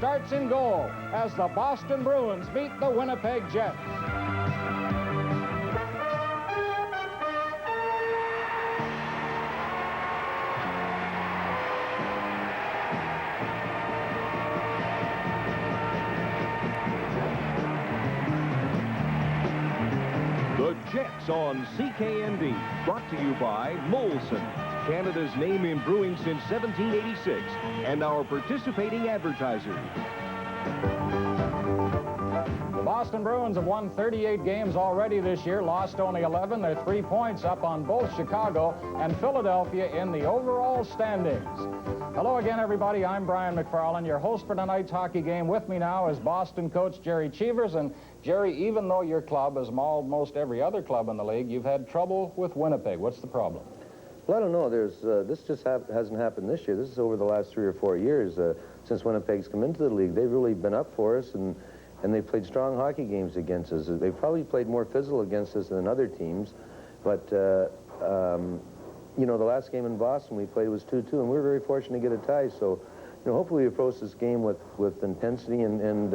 starts in goal as the Boston Bruins meet the Winnipeg Jets. The Jets on CKND, brought to you by Molson, Canada's name in brewing since 1786, and our participating advertisers. The Boston Bruins have won 38 games already this year, lost only 11. They're 3 points up on both Chicago and Philadelphia in the overall standings. Hello again, everybody. I'm Brian McFarland, your host for tonight's hockey game. With me now is Boston coach Jerry Cheevers. And Jerry, even though your club, as almost every other club in the league, you've had trouble with Winnipeg. What's the problem? Well, I don't know. This just hasn't happened this year. This is over the last 3 or 4 years since Winnipeg's come into the league. They've really been up for us, and they've played strong hockey games against us. They've probably played more physical against us than other teams, but you know, the last game in Boston we played was 2-2, and we were very fortunate to get a tie. So, you know, hopefully we approach this game with intensity, and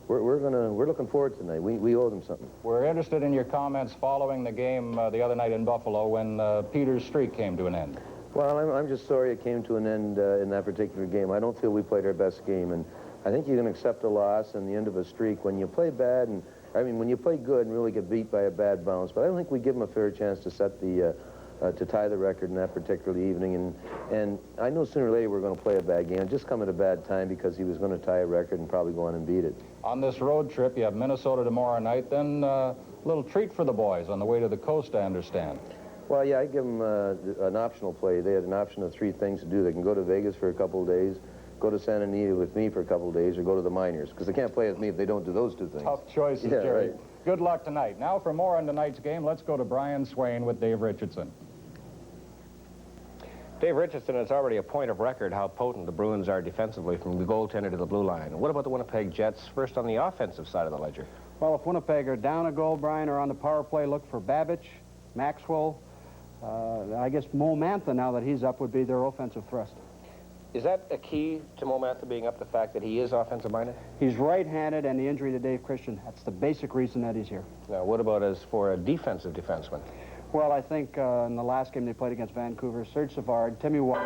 we're looking forward tonight. We owe them something. We're interested in your comments following the game the other night in Buffalo when Peter's streak came to an end. Well, I'm just sorry it came to an end in that particular game. I don't feel we played our best game, and I think you can accept a loss and the end of a streak when you play bad, and I mean when you play good and really get beat by a bad bounce. But I don't think we give them a fair chance to set the to tie the record in that particular evening. And I know sooner or later we're going to play a bad game. It just come at a bad time because he was going to tie a record and probably go on and beat it. On this road trip, you have Minnesota tomorrow night, then a little treat for the boys on the way to the coast, I understand. Well, yeah, I give them an optional play. They had an option of 3 things to do. They can go to Vegas for a couple of days, go to Santa Anita with me for a couple of days, or go to the minors, because they can't play with me if they don't do those 2 things. Tough choices, yeah, Jerry. Right. Good luck tonight. Now for more on tonight's game, let's go to Brian Swain with Dave Richardson. Dave Richardson, it's already a point of record how potent the Bruins are defensively from the goaltender to the blue line. What about the Winnipeg Jets, first on the offensive side of the ledger? Well, if Winnipeg are down a goal, Brian, or on the power play, look for Babbage, Maxwell. I guess Mo Mantha, now that he's up, would be their offensive thrust. Is that a key to Mo Mantha being up, the fact that he is offensive-minded? He's right-handed, and the injury to Dave Christian, that's the basic reason that he's here. Now, what about as for a defensive defenseman? Well, I think in the last game they played against Vancouver, Serge Savard, Timmy Watt.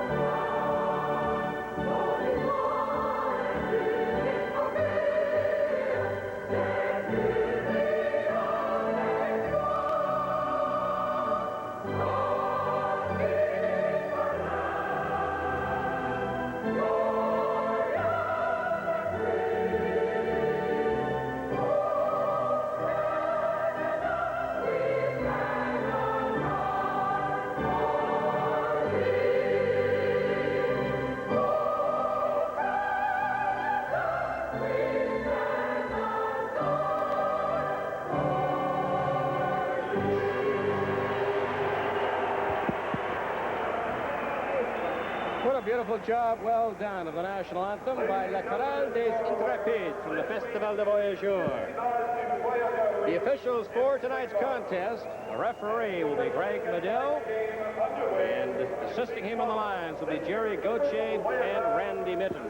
What a beautiful job, well done, of the national anthem by La Chorale des Intrépides from the Festival de Voyageurs. The officials for tonight's contest, the referee will be Greg Medill, and assisting him on the lines will be Jerry Gauthier and Randy Mitten.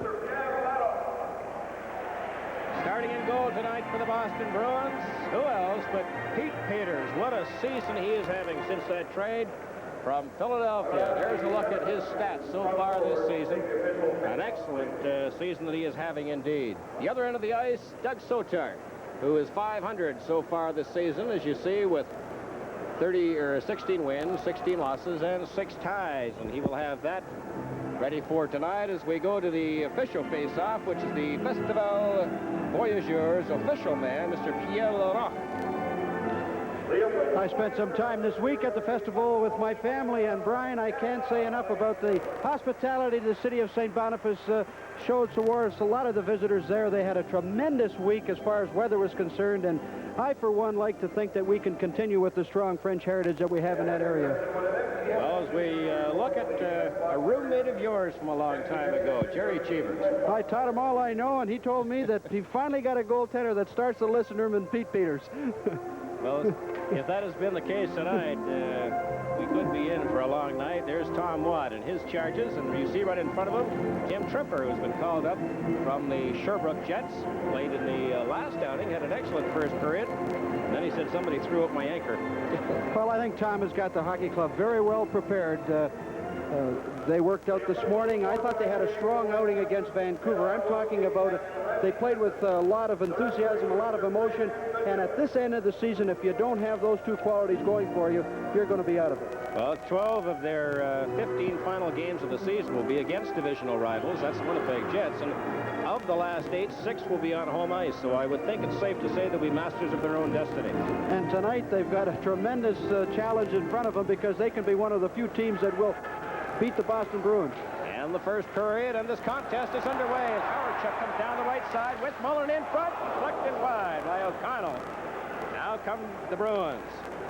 Starting in goal tonight for the Boston Bruins, who else but Pete Peters. What a season he is having since that trade from Philadelphia. There's a look at his stats so far this season. An excellent season that he is having indeed. The other end of the ice, Doug Sotar, who is .500 so far this season, as you see, with 16 wins, 16 losses, and 6 ties. And he will have that ready for tonight as we go to the official face-off, which is the Festival Voyageurs official man, Mr. Pierre Laurent. I spent some time this week at the festival with my family, and Brian, I can't say enough about the hospitality the city of St. Boniface showed towards a lot of the visitors there. They had a tremendous week as far as weather was concerned, and I, for one, like to think that we can continue with the strong French heritage that we have in that area. Well, as we look at a roommate of yours from a long time ago, Jerry Cheevers. I taught him all I know, and he told me that he finally got a goaltender that starts the listener than Pete Peters. Well, if that has been the case tonight, we could be in for a long night. There's Tom Watt and his charges, and you see right in front of him, Tim Tripper, who's been called up from the Sherbrooke Jets, played in the last outing, had an excellent first period, and then he said somebody threw up my anchor. Well, I think Tom has got the hockey club very well prepared. They worked out this morning. I thought they had a strong outing against Vancouver. I'm talking about it. They played with a lot of enthusiasm, a lot of emotion, and at this end of the season, if you don't have those two qualities going for you, you're going to be out of it. Well, 12 of their 15 final games of the season will be against divisional rivals. That's the Winnipeg Jets, and of the last 8, 6 will be on home ice, so I would think it's safe to say they'll be masters of their own destiny. And tonight, they've got a tremendous challenge in front of them because they can be one of the few teams that will beat the Boston Bruins. And the first period, and this contest is underway. Howardchuk comes down the right side with Mullen in front, deflected wide by O'Connell. Now come the Bruins.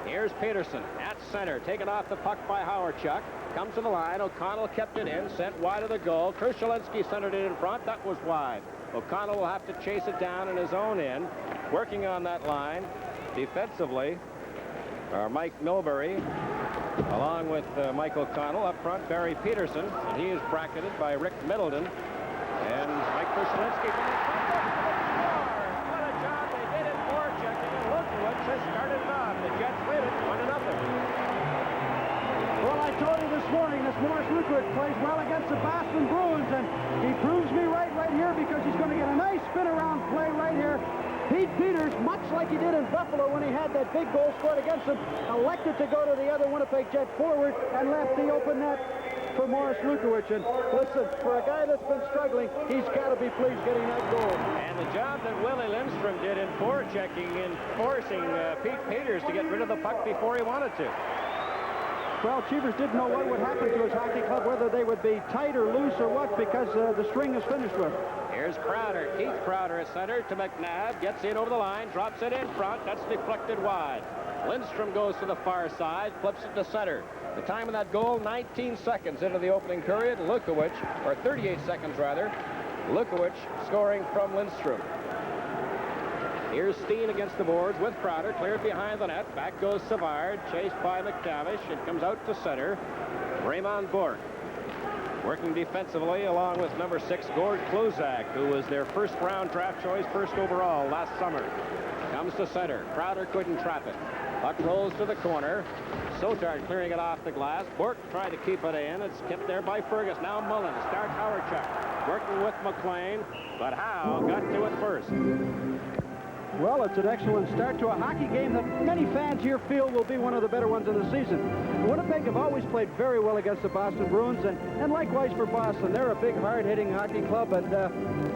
Here's Peterson at center, taken off the puck by Howardchuk. Comes to the line. O'Connell kept it in, sent wide of the goal. Krushelinski centered it in front. That was wide. O'Connell will have to chase it down in his own end. Working on that line defensively are Mike Milbury, along with Mike O'Connell. Up front, Barry Peterson, and he is bracketed by Rick Middleton. And Mike Krushelinski from the front. What a job they did in forechecking, and Lukowicz has started it off. The Jets lead it 1-0. Well, I told you this morning, this Morris Lukowicz plays well against the Boston Bruins, and he proves me right here because he's going to get a nice spin-around play right here. Pete Peters, much like he did in Buffalo when he had that big goal scored against him, elected to go to the other Winnipeg Jet forward and left the open net for Morris Lukowicz. And listen, for a guy that's been struggling, he's got to be pleased getting that goal. And the job that Willie Lindstrom did in forechecking and forcing Pete Peters to get rid of the puck before he wanted to. Well, Cheevers didn't know what would happen to his hockey club, whether they would be tight or loose or what, because the string is finished with. Here's Crowder. Keith Crowder at center to McNabb. Gets in over the line. Drops it in front. That's deflected wide. Lindstrom goes to the far side. Flips it to center. The time of that goal, 19 seconds into the opening period. Lukowicz, or 38 seconds rather. Lukowicz scoring from Lindstrom. Here's Steen against the boards with Crowder. Cleared behind the net. Back goes Savard. Chased by McTavish. It comes out to center. Raymond Bourque working defensively along with number 6, Gord Kluzak, who was their first-round draft choice, first overall last summer. Comes to center. Crowder couldn't trap it. Puck rolls to the corner. Sotard clearing it off the glass. Bourque tried to keep it in. It's kept there by Fergus. Now Mullen starts Howardchuk. Working with McLean, but Howe got to it first. Well, it's an excellent start to a hockey game that many fans here feel will be one of the better ones of the season. Winnipeg have always played very well against the Boston Bruins, and likewise for Boston. They're a big, hard-hitting hockey club, and,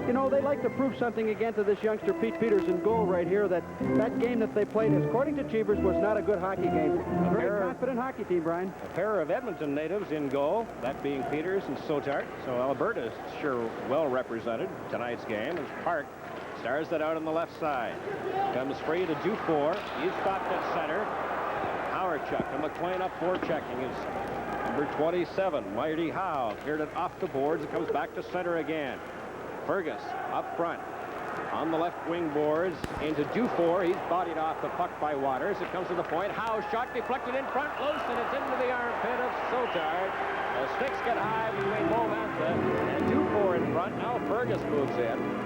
you know, they like to prove something again to this youngster Pete Peters in goal right here, that game that they played, according to Cheevers, was not a good hockey game. A very confident hockey team, Brian. A pair of Edmonton natives in goal, that being Peters and Sotard. So Alberta is sure well represented tonight's game as Park stars that out on the left side. Comes free to Dufour. He's stopped at center. Howardchuk and McLean up forechecking is number 27, Marty Howe. Cleared it off the boards. It comes back to center again. Fergus up front on the left wing boards into Dufour. He's bodied off the puck by Waters. It comes to the point. Howe shot deflected in front, loose, and it's into the armpit of Sotard. The sticks get high between Momantha and Dufour in front. Now Fergus moves in.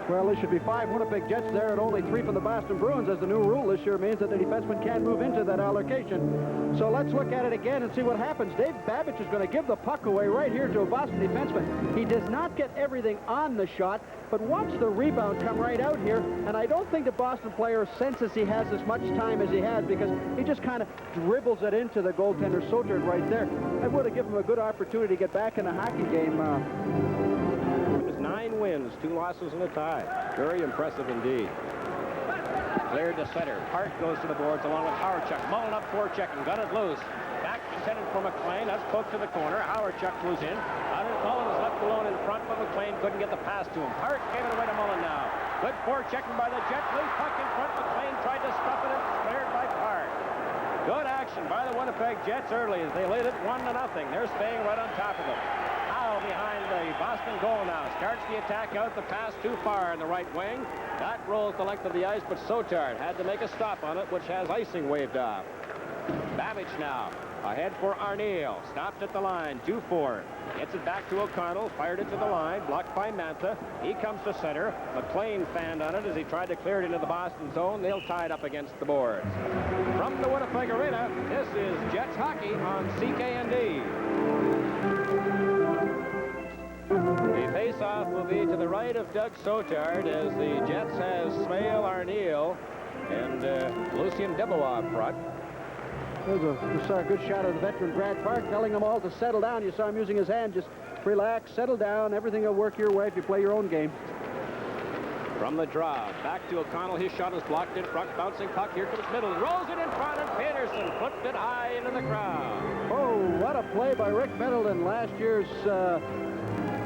Well, there should be 5 Winnipeg Jets there and only 3 from the Boston Bruins, as the new rule this year means that the defenseman can't move into that allocation. So let's look at it again and see what happens. Dave Babbage is going to give the puck away right here to a Boston defenseman. He does not get everything on the shot, but watch the rebound come right out here, and I don't think the Boston player senses he has as much time as he has because he just kind of dribbles it into the goaltender Sotard right there. I would have given him a good opportunity to get back in a hockey game. 9 wins, 2 losses, and a tie. Very impressive indeed. Cleared to center. Park goes to the boards along with Howardchuk. Mullen up forechecking. Got it loose. Back intended for McLean. That's poked to the corner. Howardchuk moves in. Mullen was left alone in front, but McLean couldn't get the pass to him. Park gave it away to Mullen now. Good forechecking by the Jet. Loose puck in front. McLean tried to stuff it and cleared by Park. Good action by the Winnipeg Jets early as they lead it 1-0. They're staying right on top of it. Behind the Boston goal now. Starts the attack out. The pass too far in the right wing. That rolls the length of the ice, but Sotard had to make a stop on it, which has icing waved off. Babbage now Ahead for Arneal. Stopped at the line. 2-4. Gets it back to O'Connell. Fired it to the line. Blocked by Mantha. He comes to center. McLean fanned on it as he tried to clear it into the Boston zone. They'll tie it up against the boards. From the Winnipeg Arena, this is Jets hockey on CKND. The face-off will be to the right of Doug Sotard as the Jets have Smale, Arneal, and Lucien Debois up front. We saw a good shot of the veteran Grant Park telling them all to settle down. You saw him using his hand. Just relax, settle down. Everything will work your way if you play your own game. From the draw, back to O'Connell. His shot is blocked in front. Bouncing puck. Here comes Middleton. Rolls it in front, and Peterson flipped it high into the crowd. Oh, what a play by Rick Middleton, last year's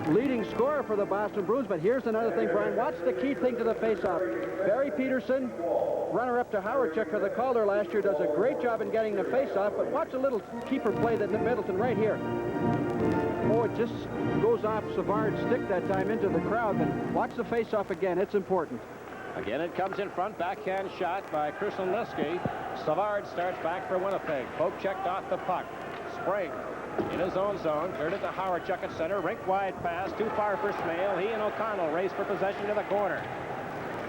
leading scorer for the Boston Bruins. But here's another thing, Brian. What's the key thing to the faceoff? Barry Peterson, runner-up to Howardchuk for the Calder last year, does a great job in getting the faceoff. But watch a little keeper play that Middleton right here. Oh, it just goes off Savard's stick that time into the crowd. But watch the faceoff again. It's important. Again, it comes in front. Backhand shot by Krasnodębski. Savard starts back for Winnipeg. Poke checked off the puck. Sprague in his own zone. Cleared it to Howardchuk at center. Rink wide pass. Too far for Smale. He and O'Connell race for possession to the corner.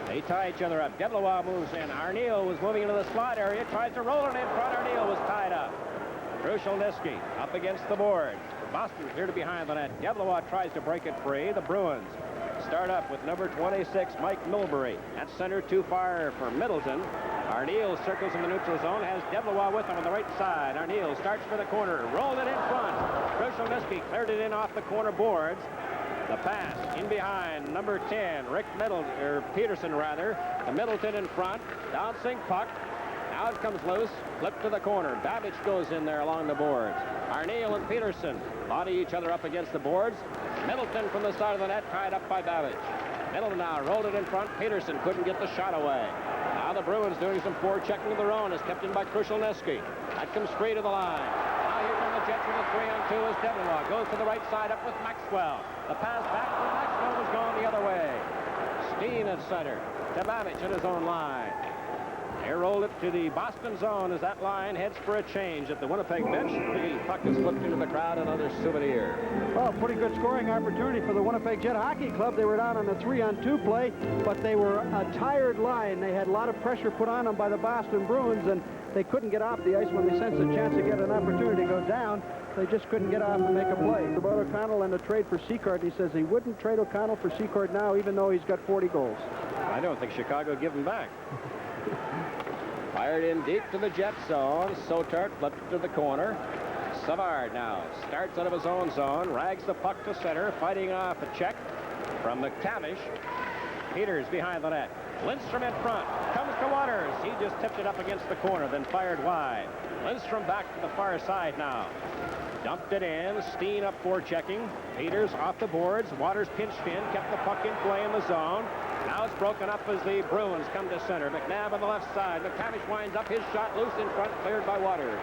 They tie each other up. Debois moves in. Arneal was moving into the slot area. Tries to roll it in front. Arneal was tied up. Krasnodębski up against the board. Boston clear to behind the net. Debois tries to break it free. The Bruins start up with number 26, Mike Milbury. At center, too far for Middleton. Arneal circles in the neutral zone, has Debois with him on the right side. Arneal starts for the corner, rolled it in front. Krasnodębski cleared it in off the corner boards. The pass in behind, number 10, Peterson rather. The Middleton in front, bouncing puck. Now it comes loose, flipped to the corner. Babbage goes in there along the boards. Arneal and Peterson body each other up against the boards. Middleton from the side of the net, tied up by Babbage. Middleton now rolled it in front. Peterson couldn't get the shot away. Now the Bruins doing some forechecking of their own, is kept in by Krasnodębski. That comes free to the line. Now here come the Jets with a 3-on-2 as Debois goes to the right side up with Maxwell. The pass back from Maxwell was gone the other way. Steen at center. To Babbage at his own line. They rolled it to the Boston zone as that line heads for a change at the Winnipeg bench. The puck is flipped into the crowd, another souvenir. Well, pretty good scoring opportunity for the Winnipeg Jet Hockey Club. They were down on a 3-on-2 play, but they were a tired line. They had a lot of pressure put on them by the Boston Bruins, and they couldn't get off the ice when they sensed a chance to get an opportunity to go down. They just couldn't get off and make a play. About O'Connell and the trade for Secord, he says he wouldn't trade O'Connell for Secord now, even though he's got 40 goals. I don't think Chicago give him back. Fired in deep to the Jet zone. Sotard flipped to the corner. Savard now starts out of his own zone, rags the puck to center, fighting off a check from McTavish. Peters behind the net. Lindstrom in front. Comes to Waters. He just tipped it up against the corner, then fired wide. Lindstrom back to the far side now. Dumped it in. Steen up for checking. Peters off the boards. Waters pinched in, kept the puck in play in the zone. Now it's broken up as the Bruins come to center. McNabb on the left side. McTavish winds up his shot loose in front, cleared by Waters.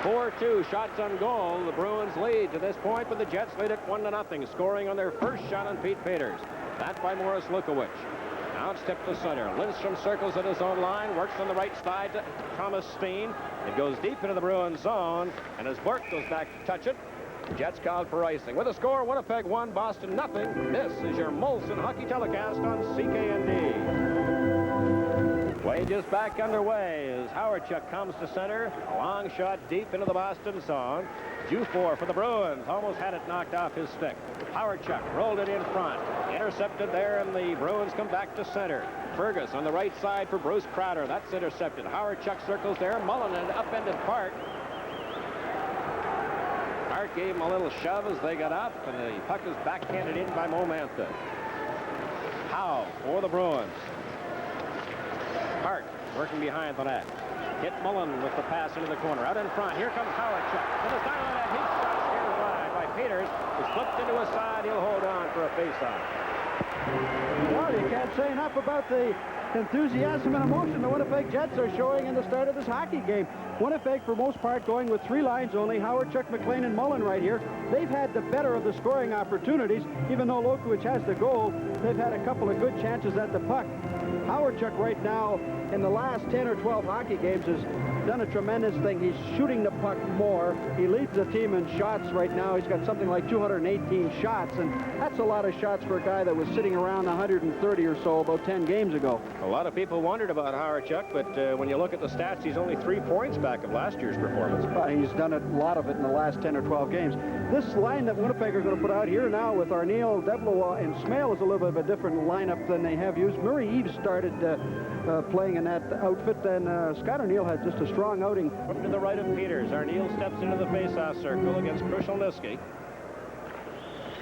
4-2 shots on goal. The Bruins lead to this point, but the Jets lead it 1-0, scoring on their first shot on Pete Peters. That by Morris Lukowicz. Now it's tipped to center. Lindstrom circles at his own line, works on the right side to Thomas Steen. It goes deep into the Bruins zone, and as Bork goes back to touch it, the Jets called for icing. With a score, Winnipeg 1, Boston 0. This is your Molson Hockey Telecast on CKND. Play just back underway as Howardchuk comes to center. A long shot deep into the Boston zone. Jufor for the Bruins. Almost had it knocked off his stick. Howardchuk rolled it in front. Intercepted there, and the Bruins come back to center. Fergus on the right side for Bruce Crowder. That's intercepted. Howardchuk circles there. Mullen and upended Park. Park gave him a little shove as they got up, and the puck is backhanded in by Momantha. Howe for the Bruins. Park working behind the net. Hit Mullen with the pass into the corner. Out in front. Here comes Howardchuk. To the side of the net. He shot scared wide by Peters. Is flipped into a side. He'll hold on for a faceoff. Well, you can't say enough about the enthusiasm and emotion the Winnipeg Jets are showing in the start of this hockey game. Winnipeg, for most part, going with 3 lines only. Howard-Chuck, McLean, and Mullen right here. They've had the better of the scoring opportunities. Even though Lokowicz has the goal, they've had a couple of good chances at the puck. Howard-Chuck right now, in the last 10 or 12 hockey games, has done a tremendous thing. He's shooting the puck more. He leads the team in shots right now. He's got something like 218 shots, and that's a lot of shots for a guy that was sitting around 130 or so about 10 games ago. A lot of people wondered about Howard-Chuck, but when you look at the stats, he's only 3 points back of last year's performance. He's done a lot of it in the last 10 or 12 games. This line that Winnipeg are going to put out here now with Arneal, Deblois, and Smale is a little bit of a different lineup than they have used. Murray Eves started playing in that outfit, and Scott Arneal had just a strong outing. To the right of Peters, Arneal steps into the face-off circle against Krushelnyski.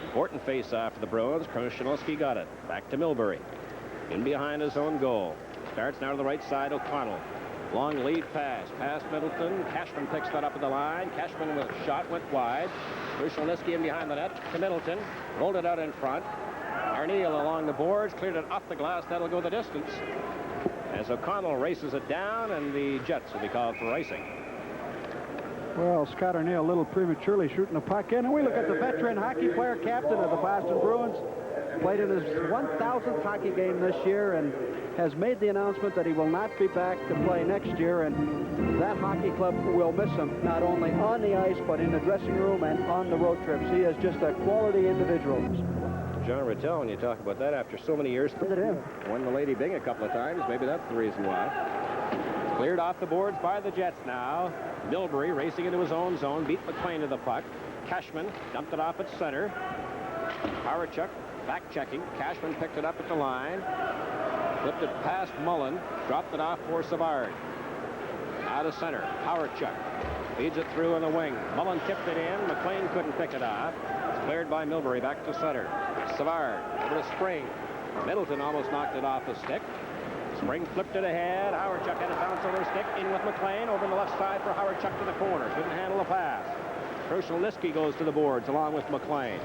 Important face-off for the Bruins. Krushelnyski got it. Back to Milbury. In behind his own goal. Starts now to the right side, O'Connell. Long lead pass. Past Middleton. Cashman picks that up at the line. Cashman with a shot went wide. Krushelnyski in behind the net to Middleton. Rolled it out in front. Arneal along the boards. Cleared it off the glass. That'll go the distance. As O'Connell races it down, and the Jets will be called for icing. Well, Scott Arneal a little prematurely shooting the puck in. And we look at the veteran hockey player, captain of the Boston Bruins. Played in his 1,000th hockey game this year and has made the announcement that he will not be back to play next year. And that hockey club will miss him, not only on the ice, but in the dressing room and on the road trips. He is just a quality individual. John Rattel, when you talk about that, after so many years, Look at him. won the Lady Byng a couple of times. Maybe that's the reason why. Cleared off the boards by the Jets now. Milbury racing into his own zone, beat McLean to the puck. Cashman dumped it off at center. Howard-Chuck back checking. Cashman picked it up at the line. Flipped it past Mullen. Dropped it off for Savard. Out of center. Howard-Chuck feeds it through on the wing. Mullen tipped it in. McLean couldn't pick it off. It's cleared by Milbury back to center. Savard over to Spring. Middleton almost knocked it off the stick. Spring flipped it ahead. Howard-Chuck had a bounce over the stick. In with McLean. Over on the left side for Howard-Chuck to the corner. Couldn't handle the pass. Krushelnyski goes to the boards along with McLean.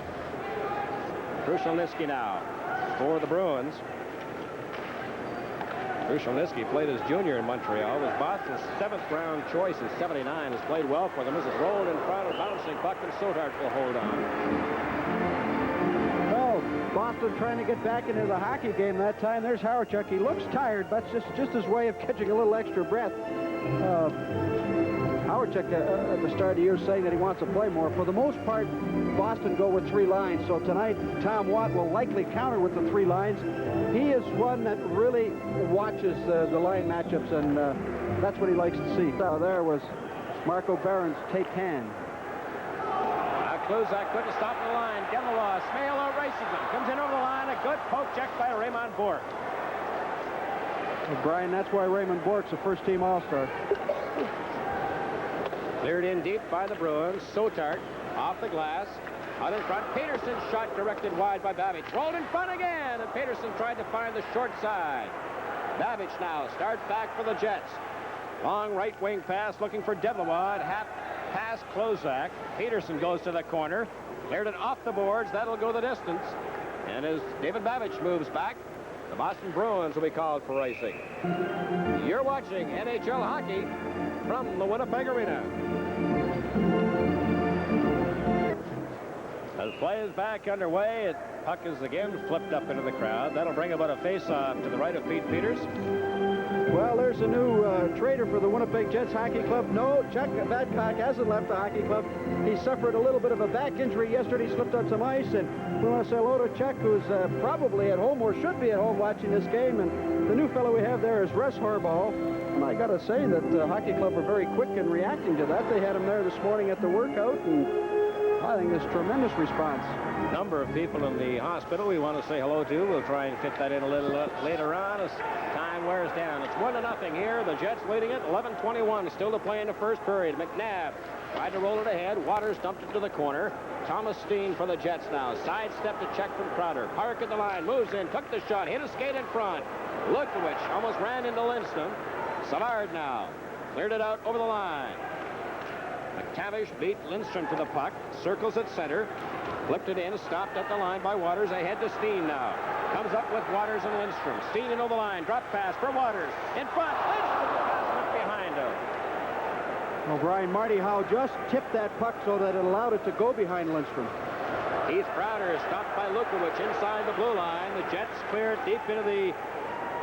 Krushelnyski now for the Bruins. Krushelnyski played as junior in Montreal. Was Boston's 7th round choice in '79. Has played well for them as it's rolled in front of bouncing puck, and Sotart will hold on. Boston trying to get back into the hockey game that time. There's Howard-Chuck. He looks tired, but just his way of catching a little extra breath. Howard-Chuck at the start of the year saying that he wants to play more. For the most part, Boston go with 3 lines. So tonight, Tom Watt will likely counter with the 3 lines. He is one that really watches the line matchups, and that's what he likes to see. So there was Marco Barron's take hand. Kluzak couldn't stop the line. Deblois, Smale races him. Comes in over the line. A good poke check by Raymond Bourque. Well, Brian, that's why Raymond Bourque's a first-team All-Star. Cleared in deep by the Bruins. Sotart off the glass. Out in front. Peterson's shot directed wide by Babbage. Rolled in front again, and Peterson tried to find the short side. Babbage now starts back for the Jets. Long right wing pass looking for Deblois. Half pass Klozak. Peterson goes to the corner. Cleared it off the boards. That'll go the distance. And as David Babbage moves back, the Boston Bruins will be called for icing. You're watching NHL hockey from the Winnipeg Arena. As play is back underway, puck is again flipped up into the crowd. That'll bring about a face-off to the right of Pete Peters. Well, there's a new trader for the Winnipeg Jets Hockey Club. No, Chuck Badcock hasn't left the hockey club. He suffered a little bit of a back injury yesterday. He slipped on some ice, and we want to say hello to Chuck, who's probably at home or should be at home watching this game. And the new fellow we have there is Russ Harbaugh. And I got to say that the hockey club were very quick in reacting to that. They had him there this morning at the workout, and I think there's tremendous response. Number of people in the hospital we want to say hello to. We'll try and fit that in a little later on as time wears down. It's 1-0 here. The Jets leading it. 11:21 still to play in the first period. McNabb tried to roll it ahead. Waters dumped it to the corner. Thomas Steen for the Jets now. Sidestep to check from Crowder. Park at the line. Moves in. Took the shot. Hit a skate in front. Lukowicz almost ran into Lindstrom. Savard now. Cleared it out over the line. McTavish beat Lindstrom to the puck. Circles at center. Flipped it in. Stopped at the line by Waters. Ahead to Steen now. Comes up with Waters and Lindstrom. Steen in over the line. Drop pass for Waters. In front. Lindstrom behind him. O'Brien, Marty Howe just tipped that puck so that it allowed it to go behind Lindstrom. Keith Crowder is stopped by Lukowich inside the blue line. The Jets clear it deep into the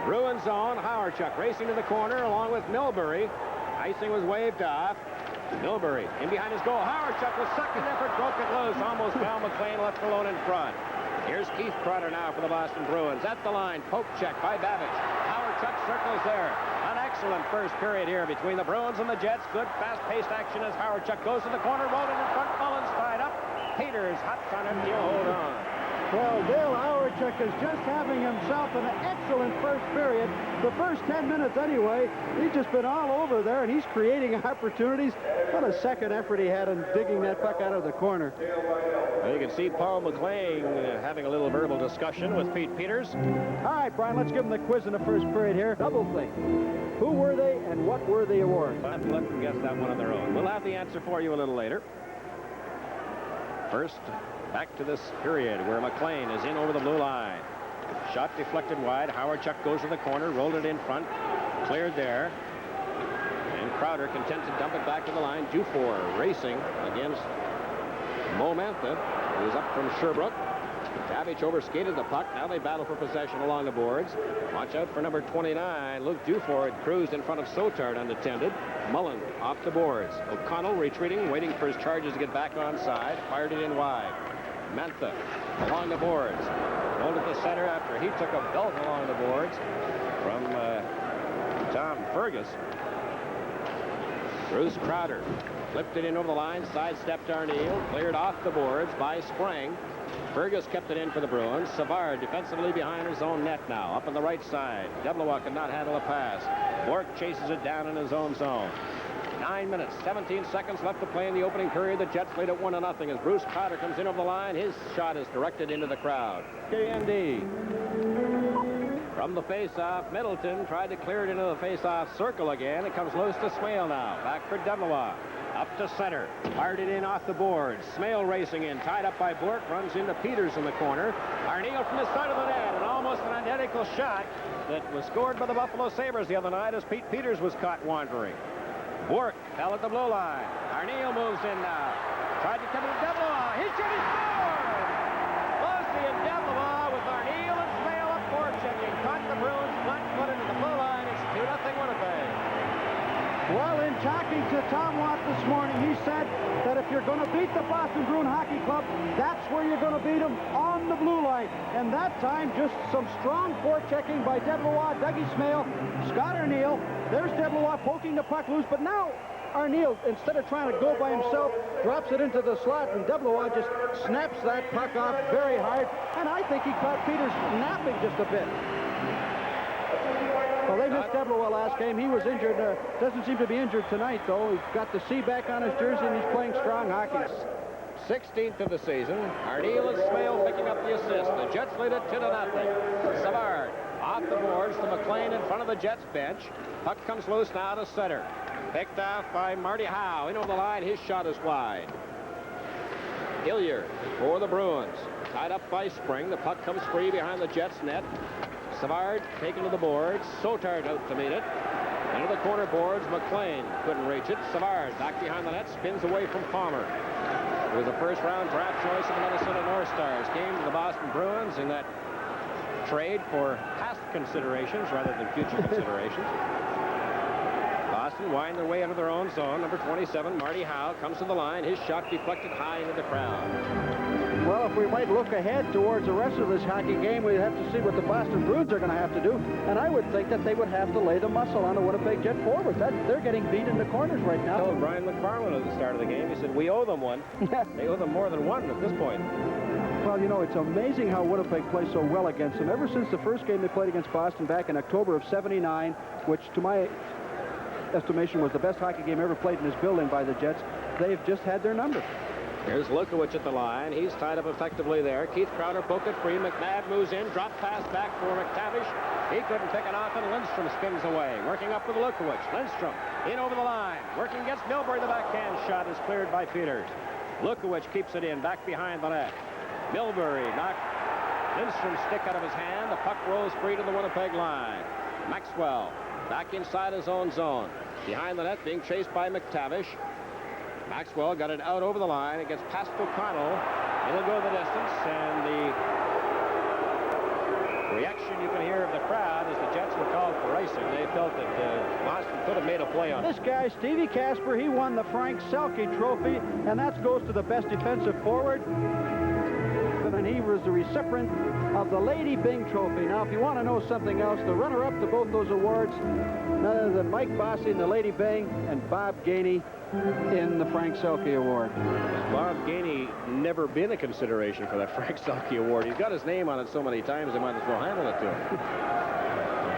Bruin zone. Howardchuk racing to the corner along with Milbury. Icing was waved off. Milbury in behind his goal. Howardchuk with second effort, broke it loose. Almost Val McLean left alone in front. Here's Keith Crowder now for the Boston Bruins. At the line, poke check by Babbage. Howardchuk circles there. An excellent first period here between the Bruins and the Jets. Good fast-paced action as Howardchuk goes to the corner. Rolled it in front. Mullins tied up. Peters hops on it. He'll hold on. Well, Dale Howardchuk is just having himself an excellent first period. The first 10 minutes anyway, he's just been all over there, and he's creating opportunities. What a second effort he had in digging that puck out of the corner. Well, you can see Paul McLean having a little verbal discussion with Pete Peters. All right, Brian, let's give him the quiz in the first period here. Double think. Who were they and what were the awards? I'll have to let them guess that one on their own. We'll have the answer for you a little later. First, back to this period where McLean is in over the blue line. Shot deflected wide. Howardchuk goes to the corner, rolled it in front, cleared there. And Crowder content to dump it back to the line. Dufour racing against Momantha, who's up from Sherbrooke. Babbage overskated the puck. Now they battle for possession along the boards. Watch out for number 29. Luke Dufour had cruised in front of Sotard unattended. Mullen off the boards. O'Connell retreating, waiting for his charges to get back on side. Fired it in wide. Mantha along the boards. Rolled at the center after he took a belt along the boards from Tom Fergus. Bruce Crowder flipped it in over the line, sidestepped Arneal, cleared off the boards by Sprang. Fergus kept it in for the Bruins. Savard defensively behind his own net now, up on the right side. Deblois could not handle a pass. Bork chases it down in his own zone. 9 minutes, 17 seconds left to play in the opening period. The Jets lead at 1-0 as Bruce Crowder comes in over the line. His shot is directed into the crowd. KND. From the face-off, Middleton tried to clear it into the face-off circle again. It comes loose to Smale now. Back for Deblois. Up to center. Fired it in off the boards. Smale racing in. Tied up by Bork. Runs into Peters in the corner. Arneal from the side of the net. And almost an identical shot that was scored by the Buffalo Sabres the other night as Pete Peters was caught wandering. Bork fell at the blue line. Arneal moves in now. Tried to come to Deblois. His shot is scored! Losey and Deblois with Arneal and Smale up forechecking. Caught the Bruins flat-footed into the blue line. It's 2-0 Winnipeg. Well, in talking to Tom Watt this morning, he said that if you're going to beat the Boston Bruin Hockey Club, that's where you're going to beat them, on the blue line. And that time, just some strong forechecking by Deblois, Dougie Smale, Scott Arneal. There's Deblois poking the puck loose, but now Arneal, instead of trying to go by himself, drops it into the slot, and Deblois just snaps that puck off very hard. And I think he caught Peters napping just a bit. Well, they missed Deblois last game. He was injured. Doesn't seem to be injured tonight, though. He's got the C back on his jersey, and he's playing strong hockey. 16th of the season. Arneal and Smale picking up the assist. The Jets lead it 2-0. Savard off the boards to McLean in front of the Jets bench. Puck comes loose now to center. Picked off by Marty Howe. In over the line. His shot is wide. Hillier for the Bruins. Tied up by Spring. The puck comes free behind the Jets net. Savard taken to the boards. Sotard out to meet it. Into the corner boards. McLean couldn't reach it. Savard back behind the net. Spins away from Palmer. It was a first-round draft choice of the Minnesota North Stars. Came to the Boston Bruins in that trade for past considerations rather than future considerations. Boston wind their way out of their own zone. Number 27, Marty Howe, comes to the line. His shot deflected high into the crowd. Well, if we might look ahead towards the rest of this hockey game, we'd have to see what the Boston Bruins are going to have to do. And I would think that they would have to lay the muscle on the Winnipeg Jet forwards. They're getting beat in the corners right now. I told Brian McFarland at the start of the game, he said, we owe them one. They owe them more than one at this point. Well, you know, it's amazing how Winnipeg plays so well against them. Ever since the first game they played against Boston back in October of '79, which to my estimation was the best hockey game ever played in this building by the Jets, they've just had their number. Here's Lukowich at the line. He's tied up effectively there. Keith Crowder poke it free. McNabb moves in. Drop pass back for McTavish. He couldn't pick it off, and Lindstrom spins away. Working up with Lukowich. Lindstrom in over the line. Working against Milbury. The backhand shot is cleared by Peters. Lukowich keeps it in back behind the net. Milbury knocked Lindstrom's stick out of his hand. The puck rolls free to the Winnipeg line. Maxwell back inside his own zone. Behind the net, being chased by McTavish. Maxwell got it out over the line. It gets past O'Connell. It'll go the distance, and the reaction you can hear of the crowd as the Jets were called for icing. They felt that Boston could have made a play on it. This guy, Stevie Kasper, he won the Frank Selke Trophy, and that goes to the best defensive forward. And he was the recipient of the Lady Byng Trophy. Now, if you want to know something else, the runner-up to both those awards, none other than Mike Bossy in the Lady Byng and Bob Gainey in the Frank Selke Award. Bob Gainey never been a consideration for that Frank Selke Award. He's got his name on it so many times they might as well handle it to him.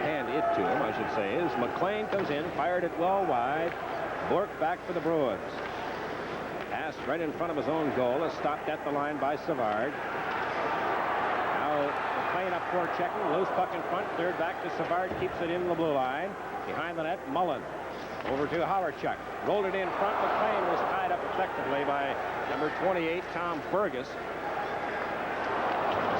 Hand it to him, I should say. As McLean comes in, fired it well wide. Bourque back for the Bruins. Pass right in front of his own goal is stopped at the line by Savard. Now McLean up for checking. Loose puck in front. Third back to Savard. Keeps it in the blue line. Behind the net, Mullen. Over to Howardchuk. Rolled it in front. McLean was tied up effectively by number 28, Tom Fergus.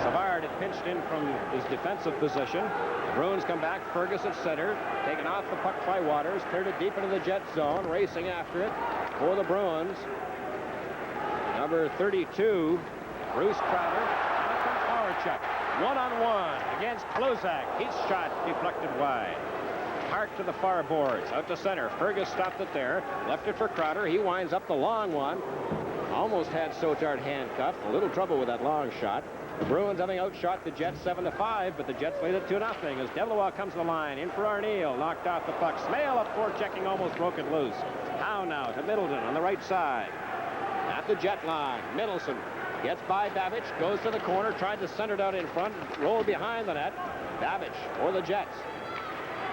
Savard had pinched in from his defensive position. The Bruins come back. Fergus at center. Taken off the puck by Waters. Cleared it deep into the Jet zone. Racing after it for the Bruins. Number 32, Bruce Crowder. Here comes Howardchuk. One-on-one against Klozak. His shot deflected wide. Hart to the far boards. Out to center. Fergus stopped it there. Left it for Crowder. He winds up the long one. Almost had Sotard handcuffed. A little trouble with that long shot. The Bruins having outshot the Jets 7-5, but the Jets lead it 2-0 as Develois comes to the line. In for Arneal. Knocked off the puck. Smale up for checking. Almost broke it loose. Howe now to Middleton on the right side. At the Jet line, Middleton gets by Babbage, goes to the corner, tried to send it out in front, rolled behind the net. Babbage for the Jets.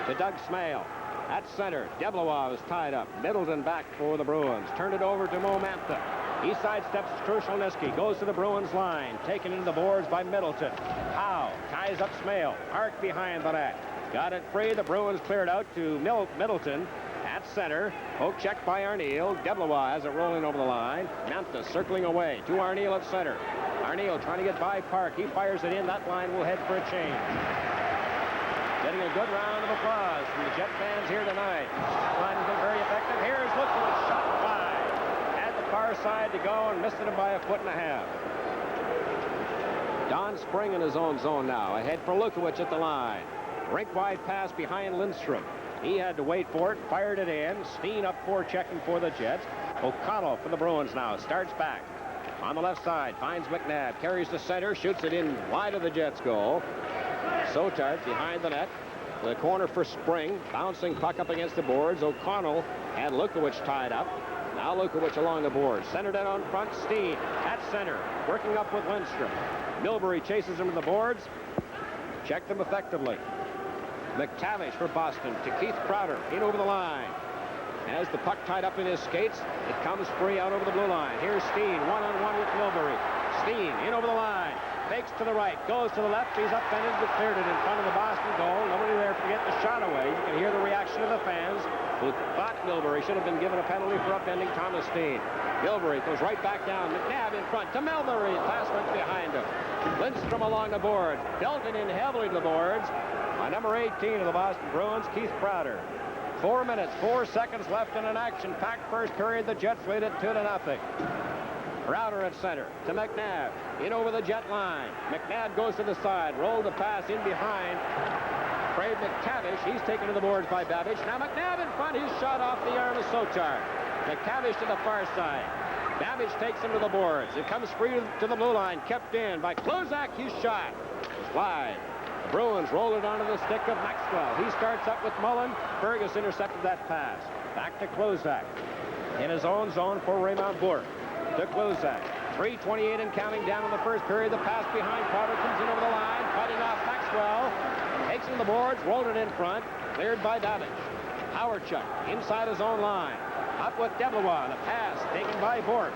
To Doug Smale. At center, Develois was tied up. Middleton back for the Bruins. Turned it over to Mo Mantha. He sidesteps Krushelnyski, goes to the Bruins line. Taken into the boards by Middleton. Howe ties up Smale. Arc behind the net. Got it free. The Bruins cleared out to Middleton. At center, poke check by Arneal. Develois has it rolling over the line. Mantha circling away to Arneal at center. Arneal trying to get by Park. He fires it in. That line will head for a change. Getting a good round of applause from the Jet fans here tonight. That line has been very effective. Here's Lukowicz, shot wide. Had the far side to go and missed it by a foot and a half. Don Spring in his own zone now. Ahead for Lukowicz at the line. Rink-wide pass behind Lindstrom. He had to wait for it, fired it in. Steen up for checking for the Jets. O'Connell for the Bruins now. Starts back. On the left side, finds McNabb. Carries to center, shoots it in wide of the Jets' goal. Sotard behind the net. The corner for Spring. Bouncing puck up against the boards. O'Connell had Lukowicz tied up. Now Lukowicz along the boards. Centered in on front. Steen at center. Working up with Lindstrom. Milbury chases him to the boards. Checked them effectively. McTavish for Boston to Keith Crowder. In over the line. As the puck tied up in his skates, it comes free out over the blue line. Here's Steen, one-on-one with Milbury. Steen in over the line. Fakes to the right, goes to the left. He's upended, but cleared it in front of the Boston goal. Nobody there to get the shot away. You can hear the reaction of the fans who thought Milbury should have been given a penalty for upending Thomas Steen. Milbury goes right back down. McNabb in front to Milbury. Pass went behind him. Lindstrom along the boards. Belton in heavily to the boards. On number 18 of the Boston Bruins, Keith Crowder. 4 minutes, 4 seconds left in an action-packed first period. The Jets lead it 2-0. Crowder at center to McNabb. In over the Jet line. McNabb goes to the side. Rolled the pass in behind. Craig McTavish. He's taken to the boards by Babbage. Now McNabb in front. He's shot off the arm of Sotard. McTavish to the far side. Babbage takes him to the boards. It comes free to the blue line. Kept in by Klozak. His shot is wide. The Bruins roll it onto the stick of Maxwell. He starts up with Mullen. Fergus intercepted that pass. Back to Klozak. In his own zone for Raymond Bourque. To Klozak. 3:28 and counting down in the first period. The pass behind Crowder comes in over the line. Fighting off Maxwell. Takes him to the boards. Rolled it in front. Cleared by Babbage. Howardchuk inside his own line. Up with Develois. The pass taken by Bourque.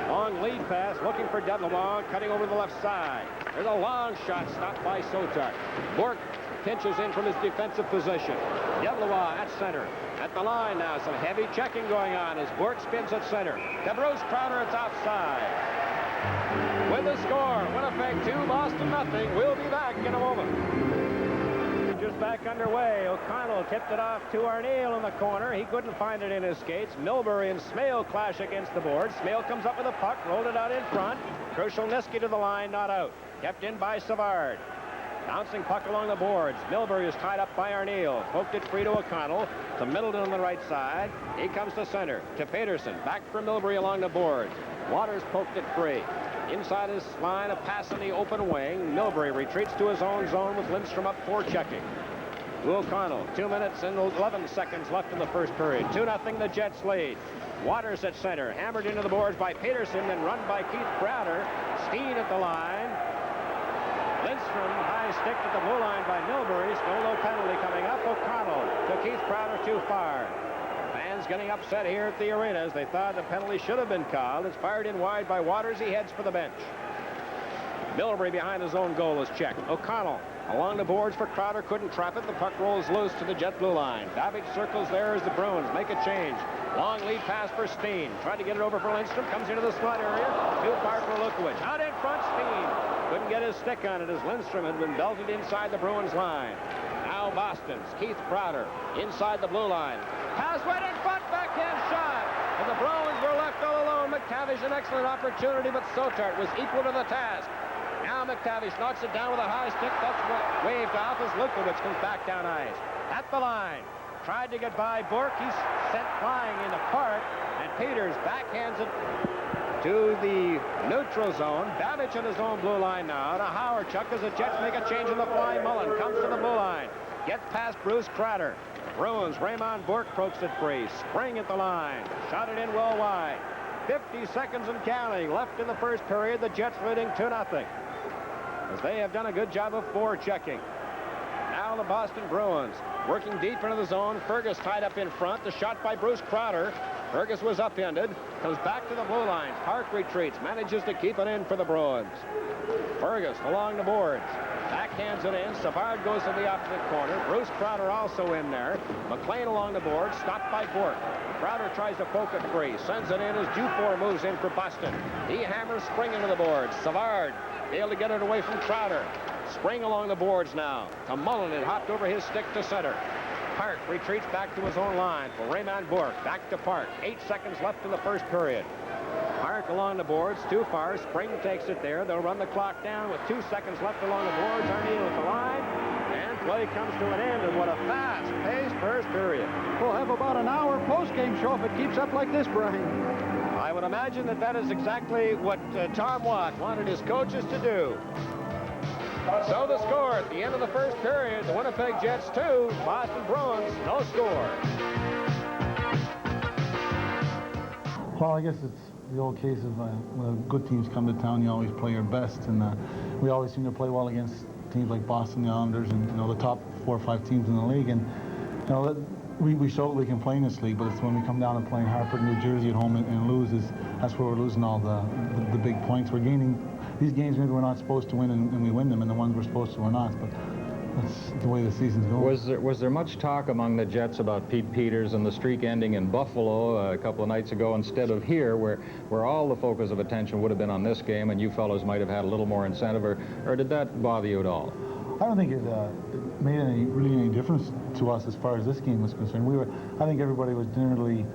Long lead pass looking for Develois. Cutting over the left side. There's a long shot stopped by Sotard. Bourque pinches in from his defensive position. Develois at center. At the line now, some heavy checking going on as Bourque spins at center. To Bruce Crowder, it's offside. With the score, Winnipeg 2, Boston nothing. We'll be back in a moment. Just back back underway. O'Connell tipped it off to Arneal in the corner. He couldn't find it in his skates. Milbury and Smale clash against the board. Smale comes up with a puck, rolled it out in front. Krushelnyski to the line, not out. Kept in by Savard. Bouncing puck along the boards. Milbury is tied up by Arneal. Poked it free to O'Connell. To Middleton on the right side. He comes to center. To Peterson. Back for Milbury along the boards. Waters poked it free. Inside his line, a pass in the open wing. Milbury retreats to his own zone with Lindstrom up forechecking. To O'Connell. 2 minutes and 11 seconds left in the first period. 2-0 the Jets lead. Waters at center. Hammered into the boards by Peterson, then run by Keith Crowder. Steen at the line. Lindstrom, high stick at the blue line by Milbury. Still no penalty coming up. O'Connell to Keith Crowder, too far. Fans getting upset here at the arena as they thought the penalty should have been called. It's fired in wide by Waters. He heads for the bench. Milbury behind his own goal is checked. O'Connell along the boards for Crowder. Couldn't trap it. The puck rolls loose to the Jet blue line. Babbage circles there as the Bruins make a change. Long lead pass for Steen. Tried to get it over for Lindstrom. Comes into the slot area. Too far for Lukowicz. Out in front, Steen. Couldn't get his stick on it as Lindstrom had been belted inside the Bruins line. Now Boston's Keith Crowder inside the blue line. Pass right in front, backhand shot. And the Bruins were left all alone. McTavish an excellent opportunity, but Sotart was equal to the task. Now McTavish knocks it down with a high stick. That's waved off as Lukowicz comes back down ice. At the line. Tried to get by Bork. He's sent flying in the park. And Peters backhands it to the neutral zone. Babbage on his own blue line now. To Howard Chuck as the Jets make a change in the flying Mullen. Comes to the blue line. Gets past Bruce Crowder. Bruins, Raymond Bork pokes it free. Spring at the line. Shot it in well wide. 50 seconds and counting left in the first period. The Jets leading 2-0. As they have done a good job of forechecking. Now the Boston Bruins working deep into the zone. Fergus tied up in front. The shot by Bruce Crowder. Fergus was upended. Comes back to the blue line. Park retreats. Manages to keep it in for the Bruins. Fergus along the boards. Backhands it in. Savard goes to the opposite corner. Bruce Crowder also in there. McLean along the board. Stopped by Bork. Crowder tries to poke it free. Sends it in as Dufour moves in for Boston. He hammers Spring into the boards. Savard able to get it away from Crowder. Spring along the boards now. To Mullen. It hopped over his stick to center. Park retreats back to his own line for Raymond Bork. Back to Park. 8 seconds left in the first period. Park along the boards, too far. Spring takes it there. They'll run the clock down with 2 seconds left along the boards. Arneal at the line. And play comes to an end. And what a fast-paced first period. We'll have about an hour post-game show if it keeps up like this, Brian. I would imagine that that is exactly what Tom Watt wanted his coaches to do. So the score at the end of the first period, the Winnipeg Jets 2, Boston Bruins, no score. Well, I guess it's the old case of when good teams come to town, you always play your best, and we always seem to play well against teams like Boston, the Islanders, and the top 4 or 5 teams in the league. And we show that we can play in this league, but it's when we come down and play in Hartford, New Jersey at home and lose, that's where we're losing all the big points. We're gaining these games maybe we're not supposed to win, and we win them, and the ones we're supposed to we're not. But that's the way the season's going. Was there much talk among the Jets about Pete Peters and the streak ending in Buffalo a couple of nights ago instead of here, where all the focus of attention would have been on this game, and you fellows might have had a little more incentive, or did that bother you at all? I don't think it made any difference to us as far as this game was concerned. I think everybody was generally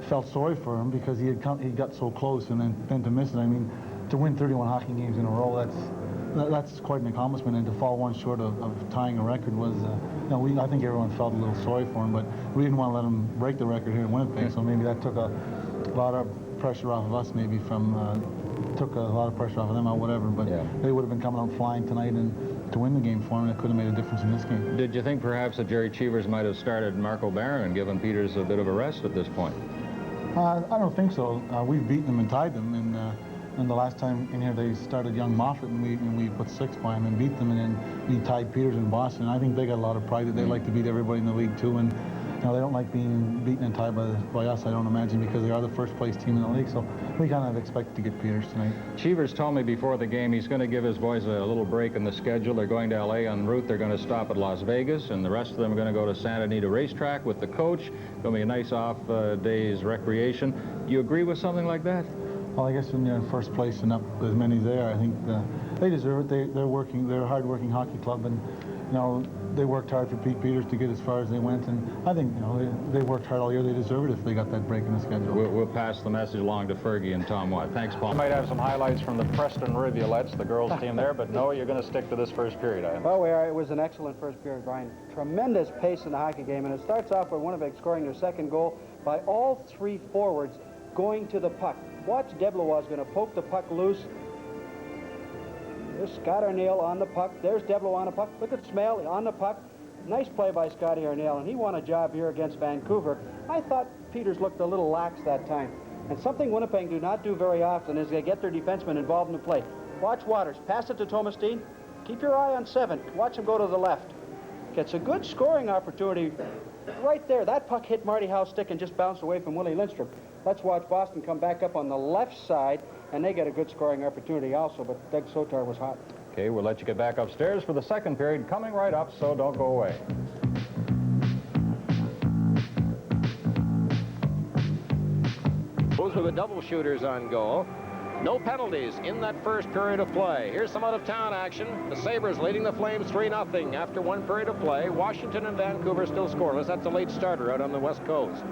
felt sorry for him because he got so close, and then to miss it. I mean, to win 31 hockey games in a row, that's quite an accomplishment, and to fall one short of tying a record was, I think everyone felt a little sorry for him, but we didn't want to let him break the record here in Winnipeg, so maybe that took a lot of pressure off of us, maybe took a lot of pressure off of them or whatever, but they would have been coming out flying tonight and to win the game for him, and it could have made a difference in this game. Did you think perhaps that Jerry Cheevers might have started Marco Barron and given Peters a bit of a rest at this point? I don't think so. We've beaten them and tied them, and the last time in here they started young Moffat, and we put 6 by him and beat them, and then we tied Peters in Boston. I think they got a lot of pride that they like to beat everybody in the league too, and they don't like being beaten and tied by us, I don't imagine, because they are the first place team in the league, so we kind of expect to get Peters tonight. Cheevers told me before the game he's going to give his boys a little break in the schedule. They're going to L.A. en route. They're going to stop at Las Vegas, and the rest of them are going to go to Santa Anita Racetrack with the coach. Going to be a nice off day's recreation. Do you agree with something like that? Well, I guess when you're in first place and up as many as they are, I think they deserve it. They're a hard-working hockey club, and they worked hard for Pete Peters to get as far as they went, and I think, you know, they worked hard all year. They deserve it if they got that break in the schedule. We'll pass the message along to Fergie and Tom Watt. Thanks, Paul. You might have some highlights from the Preston Rivulets, the girls' team there, but no, you're going to stick to this first period, I Well, it was an excellent first period, Brian. Tremendous pace in the hockey game, and it starts off with Winnipeg scoring their second goal by all three forwards going to the puck. Watch Deblois going to poke the puck loose. There's Scott Arnale on the puck. There's Deblois on the puck. Look at Smale on the puck. Nice play by Scotty Arnale, and he won a job here against Vancouver. I thought Peters looked a little lax that time. And something Winnipeg do not do very often is they get their defensemen involved in the play. Watch Waters. Pass it to Thomas Dean. Keep your eye on 7. Watch him go to the left. Gets a good scoring opportunity right there. That puck hit Marty Howe's stick and just bounced away from Willie Lindstrom. Let's watch Boston come back up on the left side, and they get a good scoring opportunity also, but Doug Sotar was hot. Okay, we'll let you get back upstairs for the second period, coming right up, so don't go away. Those were the double shooters on goal. No penalties in that first period of play. Here's some out-of-town action. The Sabres leading the Flames 3-0 after one period of play. Washington and Vancouver still scoreless. That's a late starter out on the West Coast.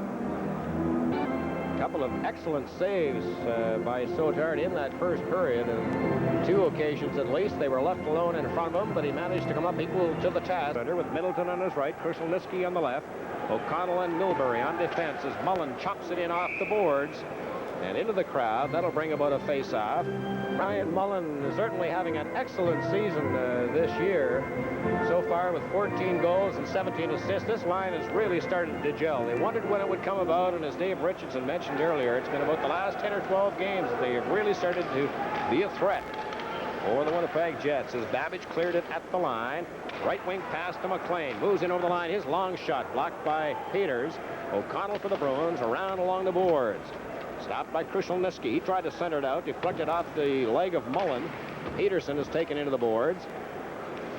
A couple of excellent saves by Sotard in that first period. And 2 occasions at least, they were left alone in front of him, but he managed to come up equal to the task. With Middleton on his right, Krushelnyski on the left, O'Connell and Milbury on defense as Mullen chops it in off the boards and into the crowd. That'll bring about a face-off. Brian Mullen is certainly having an excellent season this year. So far with 14 goals and 17 assists, this line has really started to gel. They wondered when it would come about, and as Dave Richardson mentioned earlier, it's been about the last 10 or 12 games that they have really started to be a threat for the Winnipeg Jets as Babbage cleared it at the line. Right wing pass to McLean. Moves in over the line. His long shot blocked by Peters. O'Connell for the Bruins around along the boards. Stopped by Krushelnyski. He tried to center it out. Deflected off the leg of Mullen. Peterson is taken into the boards.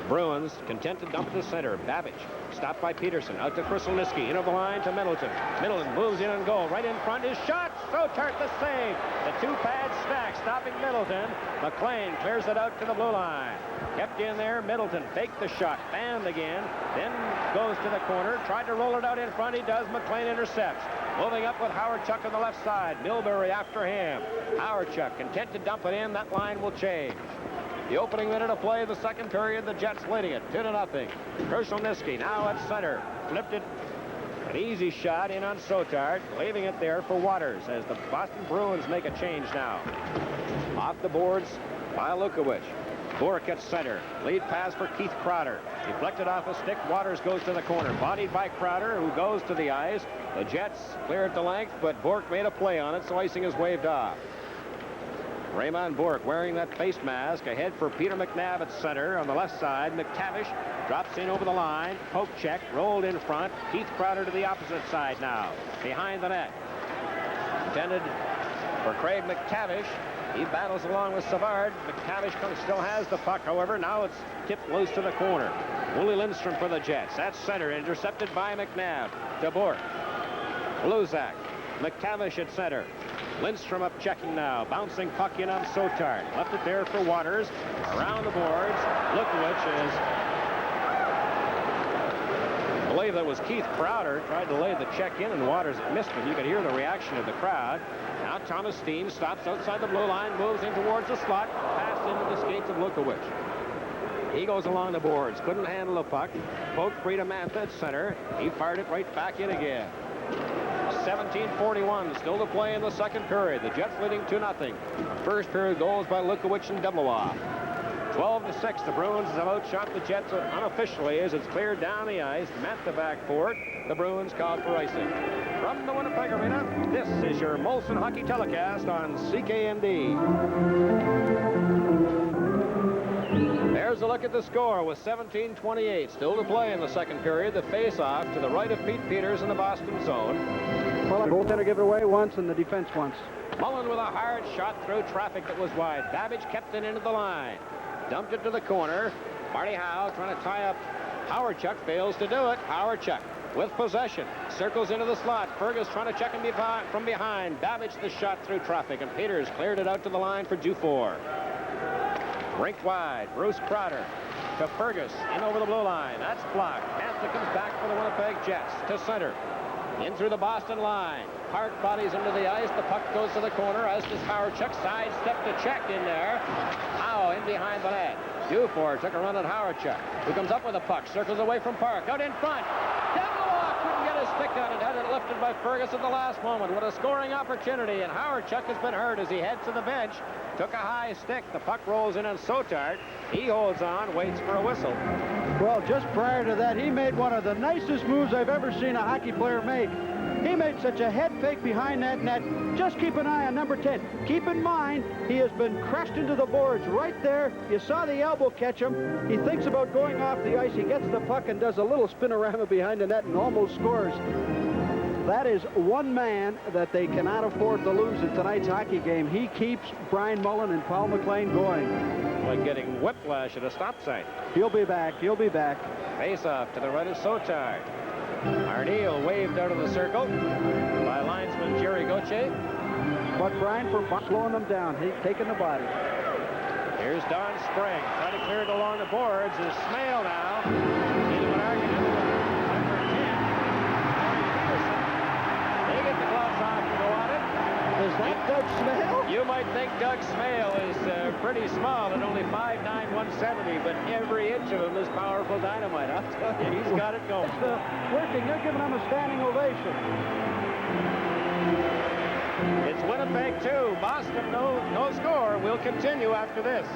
Bruins content to dump to center. Babbage stopped by Peterson. Out to Krushelnyski. In over the line to Middleton. Middleton moves in on goal. Right in front. His shot. Sotart the save. The 2 pads stack stopping Middleton. McLean clears it out to the blue line. Kept in there. Middleton faked the shot. Banned again. Then goes to the corner. Tried to roll it out in front. He does. McLean intercepts. Moving up with Howard-Chuck on the left side. Milbury after him. Howard-Chuck content to dump it in. That line will change. The opening minute of play of the second period, the Jets leading it 2-0. Krushelnyski now at center. Flipped it. An easy shot in on Sotard, leaving it there for Waters as the Boston Bruins make a change now. Off the boards by Lukowicz. Bourque at center. Lead pass for Keith Crowder. Deflected off a stick. Waters goes to the corner. Bodied by Crowder, who goes to the ice. The Jets clear it to length, but Bourque made a play on it, so icing is waved off. Raymond Bourque wearing that face mask. Ahead for Peter McNabb at center. On the left side, McTavish drops in over the line. Poke check. Rolled in front. Keith Crowder to the opposite side now. Behind the net. Intended for Craig McTavish. He battles along with Savard. McTavish still has the puck, however. Now it's tipped loose to the corner. Willie Lindstrom for the Jets. At center. Intercepted by McNabb. To Bourque. Bluzak. McTavish at center. Lindstrom up checking now. Bouncing puck in on Sotard. Left it there for Waters. Around the boards. Lukowicz is... I believe that was Keith Crowder. Tried to lay the check in and Waters missed it. You could hear the reaction of the crowd. Now Thomas Steen stops outside the blue line. Moves in towards the slot. Passed into the skates of Lukowicz. He goes along the boards. Couldn't handle the puck. Poked free to Mantha at center. He fired it right back in again. 17:41 still to play in the second period. The Jets leading 2-0. First period goals by Lukowicz and Deblois. 12-6. The Bruins have outshot the Jets unofficially as it's cleared down the ice. Met the back for it. The Bruins called for icing. From the Winnipeg Arena, this is your Molson Hockey Telecast on CKND. There's a look at the score with 17:28 still to play in the second period. The face-off to the right of Pete Peters in the Boston zone. Well, the goaltender gave it away once and the defense once. Mullen with a hard shot through traffic that was wide. Babbage kept it into the line. Dumped it to the corner. Marty Howe trying to tie up Howard-Chuck. Fails to do it. Howard-Chuck with possession. Circles into the slot. Fergus trying to check him from behind. Babbage the shot through traffic, and Peters cleared it out to the line for Dufour. Rink wide. Bruce Crowder to Fergus, in over the blue line. That's blocked. Mantha comes back for the Winnipeg Jets to center. In through the Boston line. Park bodies into the ice. The puck goes to the corner, as does Howard-Chuck. Sidestep to check in there. Howe in behind the net. Dufour took a run at Howard-Chuck, who comes up with the puck, circles away from Park, out in front. Devlin couldn't get his stick on it, had it lifted by Fergus at the last moment. What a scoring opportunity, and Howard-Chuck has been hurt as he heads to the bench. Took a high stick. The puck rolls in on Sotard. He holds on, waits for a whistle. Well, just prior to that, he made one of the nicest moves I've ever seen a hockey player make. He made such a head fake behind that net. Just keep an eye on number 10. Keep in mind, he has been crushed into the boards right there. You saw the elbow catch him. He thinks about going off the ice. He gets the puck and does a little spinorama behind the net and almost scores. That is one man that they cannot afford to lose in tonight's hockey game. He keeps Brian Mullen and Paul McLean going. Like getting whiplash at a stop sign. He'll be back. He'll be back. Face off to the right of Sotard. Arneal waved out of the circle by linesman Jerry Gauthier. But Brian for slowing them down. He's taking the body. Here's Don Sprague. Trying to clear it along the boards. Is Smale now. Into an argument. Number 10. Peterson. They get the gloves off to go on it. Is that Doug Smale? You might think Doug Smale is pretty small at only 5'9", 170, but every inch of him is powerful dynamite. I'll tell you, he's got it going. Working. They're giving him a standing ovation. It's Winnipeg 2. Boston no score. We'll continue after this.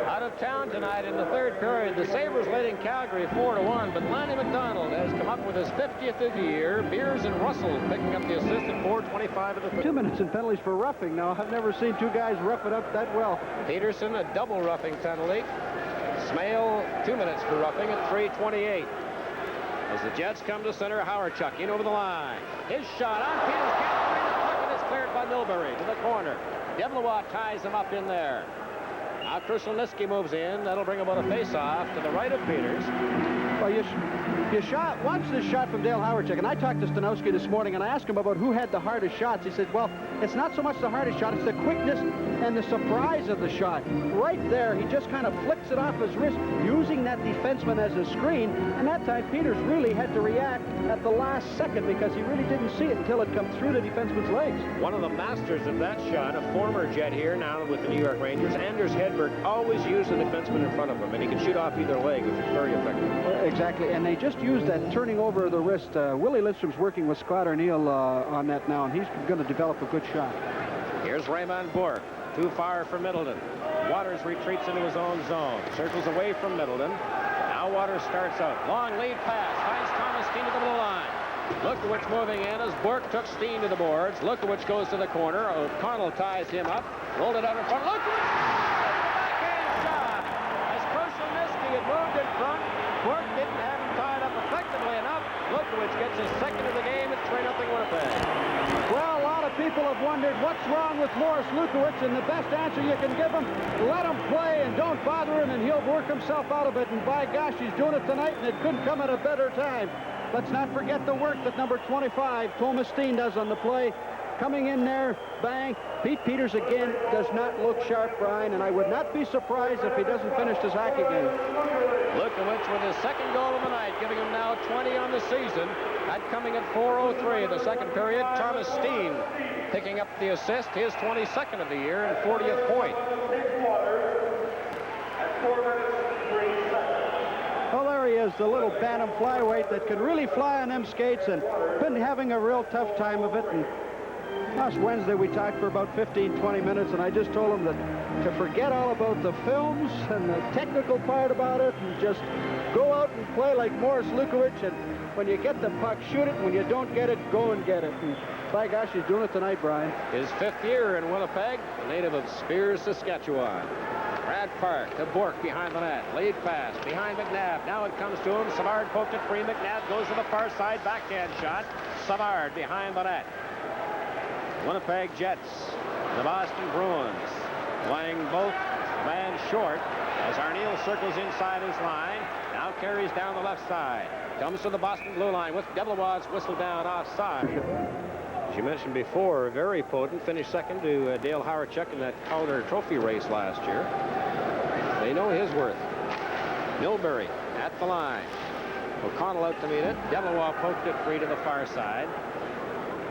Out of town tonight in the third period, the Sabres leading Calgary 4-1, but Lanny McDonald has come up with his 50th of the year. Beers and Russell picking up the assist at 4:25 of the third. 2 minutes and penalties for roughing. Now, I've never seen two guys rough it up that well. Peterson, a double roughing penalty. Smale, 2 minutes for roughing at 3:28. As the Jets come to center, Howard-Chuck in over the line. His shot on Peters, can't find the puck, and it's cleared by Milbury to the corner. Devlin ties him up in there. Now Krushelnyski moves in. That'll bring about a face-off to the right of Peters. Well, you watch this shot from Dale Howard-Chuck, and I talked to Stanowski this morning, and I asked him about who had the hardest shots. He said, well, it's not so much the hardest shot, it's the quickness and the surprise of the shot. Right there, he just kind of flicks it off his wrist, using that defenseman as a screen, and that time Peters really had to react at the last second because he really didn't see it until it come through the defenseman's legs. One of the masters of that shot, a former Jet here, now with the New York Rangers, Anders Hedberg, always used the defenseman in front of him, and he could shoot off either leg, which is very effective. Exactly, and they just used that turning over of the wrist. Willie Lidstrom's working with Scott Arneal on that now, and he's going to develop a good shot. Here's Raymond Bourque, too far for Middleton. Waters retreats into his own zone, circles away from Middleton. Now Waters starts out. Long lead pass, finds Thomas Steen to the blue line. Lukowicz moving in as Bourque took Steen to the boards. Lukowicz goes to the corner. O'Connell ties him up. Rolled it out in front. Lukowicz! Backhand shot! As Krushelnyski had moved in front, Bourque didn't have him tied up effectively enough. Lukowicz gets his second of the game at 3-0 Winnipeg. Well, a lot of people have wondered what's wrong with Morris Lukowicz, and the best answer you can give him, let him play and don't bother him, and he'll work himself out of it. And by gosh, he's doing it tonight, and it couldn't come at a better time. Let's not forget the work that number 25, Thomas Steen, does on the play. Coming in there, bang. Pete Peters again does not look sharp, Brian, and I would not be surprised if he doesn't finish this hockey game. Lukowicz with his second goal of the night, giving him now 20 on the season. That coming at 4:03 of the second period. Thomas Steen picking up the assist, his 22nd of the year and 40th point. Well, there he is, the little bantam flyweight that can really fly on them skates and been having a real tough time of it. And last Wednesday we talked for about 15-20 minutes, and I just told him that to forget all about the films and the technical part about it and just go out and play like Morris Lukowicz, and when you get the puck, shoot it. When you don't get it, go and get it. And by gosh, he's doing it tonight, Brian. His 5th year in Winnipeg, a native of Spears, Saskatchewan. Brad Park to Bourque behind the net. Lead pass behind McNabb. Now it comes to him. Savard poked it free. McNabb goes to the far side. Backhand shot. Savard behind the net. Winnipeg Jets. The Boston Bruins playing both man short as Arneal circles inside his line. Now carries down the left side. Comes to the Boston blue line with Devlin whistled down offside. As you mentioned before, very potent. Finished second to Dale Howard-Chuck in that Calder Trophy race last year. know his worth. Milbury at the line. O'Connell out to meet it. Delois poked it free to the far side.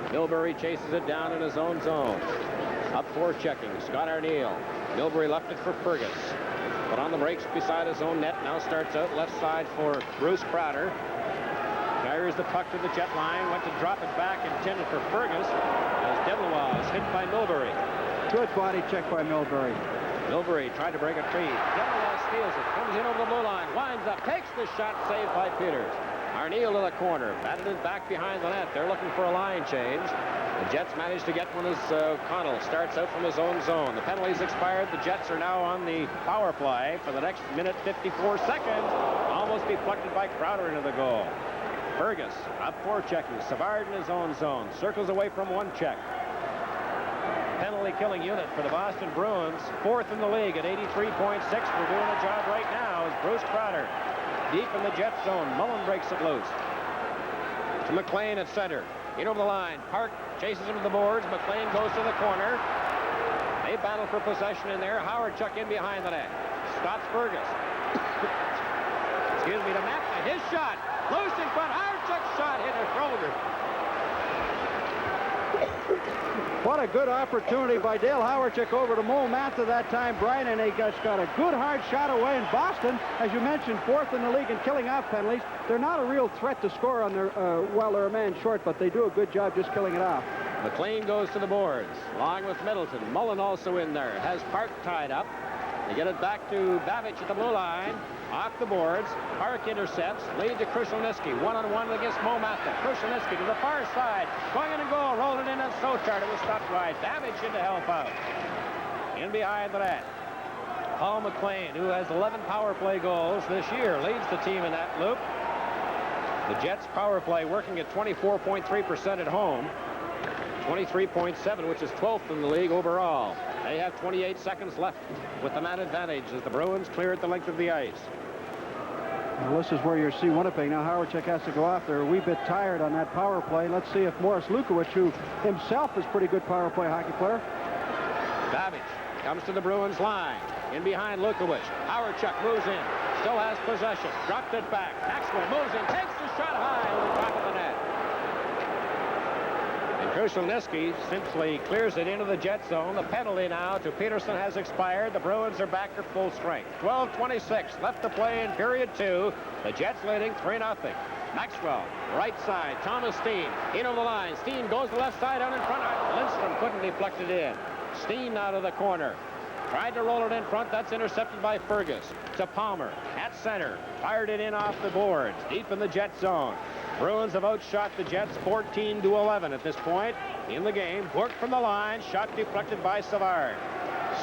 Milbury chases it down in his own zone. Up for checking. Scott Arneal. Milbury left it for Fergus. But on the brakes beside his own net. Now starts out left side for Bruce Crowder. Carries the puck to the jet line. Went to drop it back, intended for Fergus. As Delois is hit by Milbury. Good body check by Milbury. Milbury tried to break it free. Delois steals it. Comes in over the blue line. Winds up. Takes the shot. Saved by Peters. Arneal to the corner. Batted it back behind the net. They're looking for a line change. The Jets managed to get one as Connell starts out from his own zone. The penalty's expired. The Jets are now on the power play for the next minute 54 seconds. Almost deflected by Crowder into the goal. Fergus up for checking. Savard in his own zone. Circles away from one check. Penalty killing unit for the Boston Bruins. Fourth in the league at 83.6. We're doing a job right now as Bruce Crowder deep in the Jet zone. Mullen breaks it loose. To McLean at center. In over the line. Park chases him to the boards. McLean goes to the corner. They battle for possession in there. Howard Chuck in behind the net. Stops Fergus. Excuse me, to Matthew. His shot. Loose in front. Howard Chuck's shot hit a shoulder. What a good opportunity by Dale Hawerchuk over to Mo Mantha that time, Brian, and he just got a good hard shot away. In Boston, as you mentioned, fourth in the league in killing off penalties. They're not a real threat to score on their while they're a man short, but they do a good job just killing it off. McLean goes to the boards, along with Middleton. Mullen also in there. Has Park tied up. They get it back to Babich at the blue line. Off the boards. Park intercepts. Lead to Krushelnyski. One-on-one against Mo Mantha. Krushelnyski to the far side. Going in and goal. Rolled it in and Sochart. It was stopped wide. Babich in to help out. In behind the net. Paul McLean, who has 11 power play goals this year, leads the team in that loop. The Jets power play working at 24.3% at home. 23.7, which is 12th in the league overall. They have 28 seconds left with the man advantage as the Bruins clear at the length of the ice. Well, this is where you see Winnipeg. Now Hawerchuk has to go off. They're a wee bit tired on that power play. Let's see if Morris Lukowich, who himself is a pretty good power play hockey player. Babich comes to the Bruins line. In behind Lukowich. Hawerchuk moves in. Still has possession. Dropped it back. Maxwell moves in. Takes the shot high over the top of the net. Krushelnyski simply clears it into the Jet zone. The penalty now to Peterson has expired. The Bruins are back to full strength. 12:26 left to play in period 2. The Jets leading 3-0. Maxwell, right side. Thomas Steen in over the line. Steen goes to the left side out in front. Lindstrom couldn't deflect it in. Steen out of the corner. Tried to roll it in front. That's intercepted by Fergus. To Palmer at center. Fired it in off the boards. Deep in the Jet zone. Bruins have outshot the Jets 14-11 at this point in the game. Worked from the line. Shot deflected by Savard.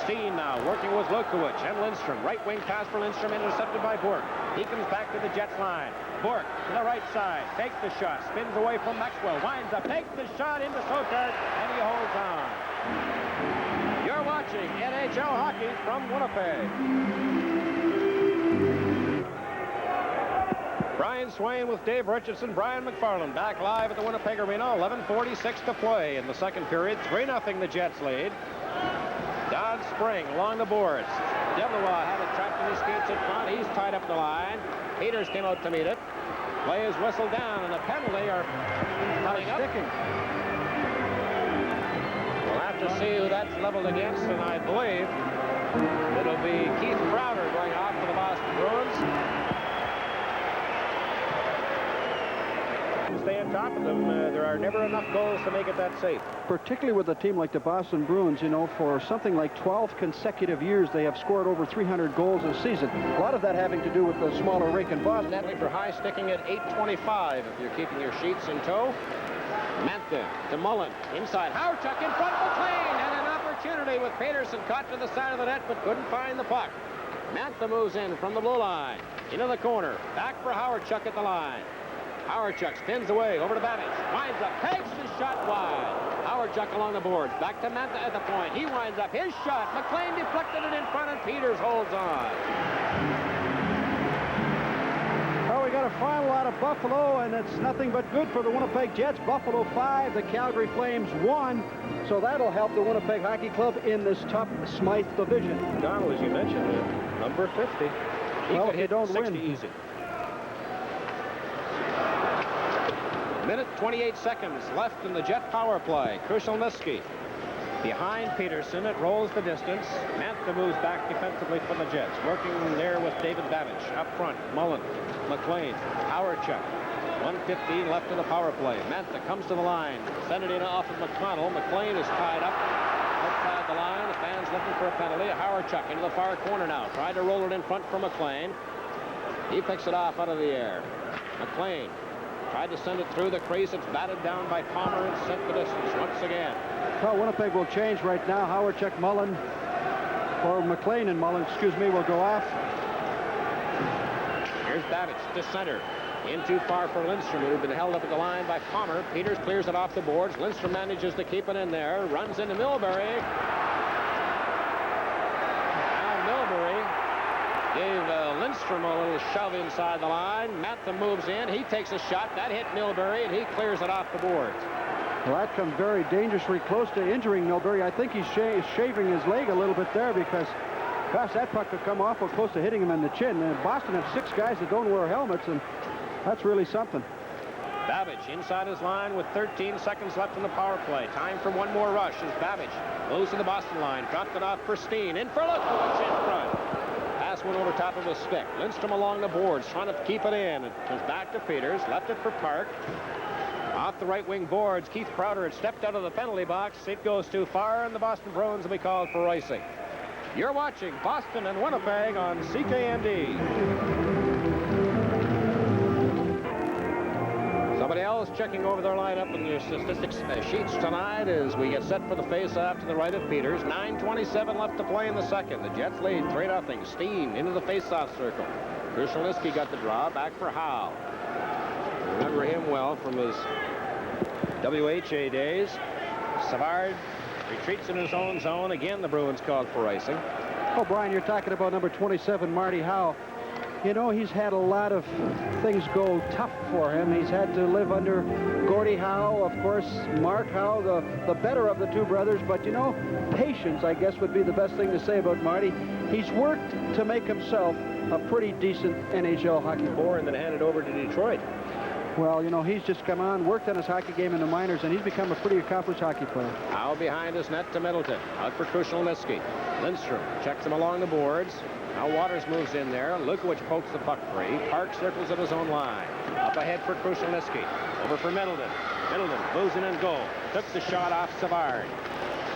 Steen now working with Lukowich and Lindstrom. Right wing pass for Lindstrom, intercepted by Bork. He comes back to the Jets line. Bork to the right side. Takes the shot. Spins away from Maxwell. Winds up. Takes the shot into Sochart. And he holds on. You're watching NHL hockey from Winnipeg. Brian Swain with Dave Richardson, Brian McFarland back live at the Winnipeg Arena. 11:46 to play in the second period. 3-0 the Jets lead. Don Spring along the boards. Delois had it trapped in his skates in front. He's tied up the line. Peters came out to meet it. Play is whistled down, and the penalty are coming up. We'll have to see who that's leveled against, and I believe it'll be Keith Crowder going off for the Boston Bruins. Stay on top of them. There are never enough goals to make it that safe. Particularly with a team like the Boston Bruins, you know, for something like 12 consecutive years, they have scored over 300 goals a season. A lot of that having to do with the smaller rink in Boston. Netly for high sticking at 8:25 if you're keeping your sheets in tow. Mantha to Mullen. Inside. Hawerchuk in front of McLean. And an opportunity with Peterson caught to the side of the net but couldn't find the puck. Mantha moves in from the blue line. Into the corner. Back for Hawerchuk at the line. Hawerchuk spins away over to Babich. Winds up. Takes the shot wide. Hawerchuk along the boards. Back to Mantha at the point. He winds up his shot. McLean deflected it in front and Peters holds on. Well, we got a final out of of Buffalo, and it's nothing but good for the Winnipeg Jets. Buffalo 5, the Calgary Flames 1. So that'll help the Winnipeg Hockey Club in this tough Smythe division. Donald, as you mentioned, number 50. He Well, could if you hit don't 60 win. easy. Minute 28 seconds left in the Jet power play. Krushelnyski behind Peterson. It rolls the distance. Mantha moves back defensively for the Jets. Working there with David Babbage. Up front, Mullen, McLean, Howardchuk. 1:15 left in the power play. Mantha comes to the line. Send it in off of McConnell. McLean is tied up outside the line. The fans looking for a penalty. Howardchuk into the far corner now. Tried to roll it in front for McLean. He picks it off out of the air. McLean tried to send it through the crease. It's batted down by Palmer and sent the distance once again. Well, Winnipeg will change right now. Howardchuk, Mullen, or McLean and Mullen, excuse me, will go off. Here's Babbage to center. In too far for Lindstrom, who had been held up at the line by Palmer. Peters clears it off the boards. Lindstrom manages to keep it in there. Runs into Milbury. Now Milbury gave Lindstrom a little shove inside the line. Mantha moves in. He takes a shot. That hit Milbury, and he clears it off the boards. Well, that comes very dangerously close to injuring Milbury. I think he's shaving his leg a little bit there because, gosh, that puck could come awful close to hitting him in the chin. And Boston have 6 guys that don't wear helmets, and that's really something. Babbage inside his line with 13 seconds left in the power play. Time for one more rush as Babbage moves to the Boston line. Dropped it off for Steen. In for Lukowicz in front. Pass went over top of his stick. Lindstrom along the boards trying to keep it in. It comes back to Peters. Left it for Park. Off the right wing boards, Keith Crowder had stepped out of the penalty box. It goes too far, and the Boston Bruins will be called for icing. You're watching Boston and Winnipeg on CKND. Somebody else checking over their lineup and their statistics sheets tonight as we get set for the face-off to the right of Peters. 9:27 left to play in the second. The Jets lead 3-0. Steen into the face-off circle. Krushelnyski got the draw. Back for Howe. Remember him well from his WHA days. Savard retreats in his own zone. Again, the Bruins called for icing. Oh, Brian, you're talking about number 27, Marty Howe. You know, he's had a lot of things go tough for him. He's had to live under Gordie Howe, of course, Mark Howe, the better of the two brothers. But, you know, patience, I guess, would be the best thing to say about Marty. He's worked to make himself a pretty decent NHL hockey player. And then handed over to Detroit. Well, you know, he's just come on, worked on his hockey game in the minors, and he's become a pretty accomplished hockey player. Howe behind his net to Middleton. Out for Krushelnyski. Lindstrom checks him along the boards. Now Waters moves in there. Lukowicz pokes the puck free. Park circles at his own line. Up ahead for Krushelnyski. Over for Middleton. Middleton moves in and goal. Took the shot off Savard.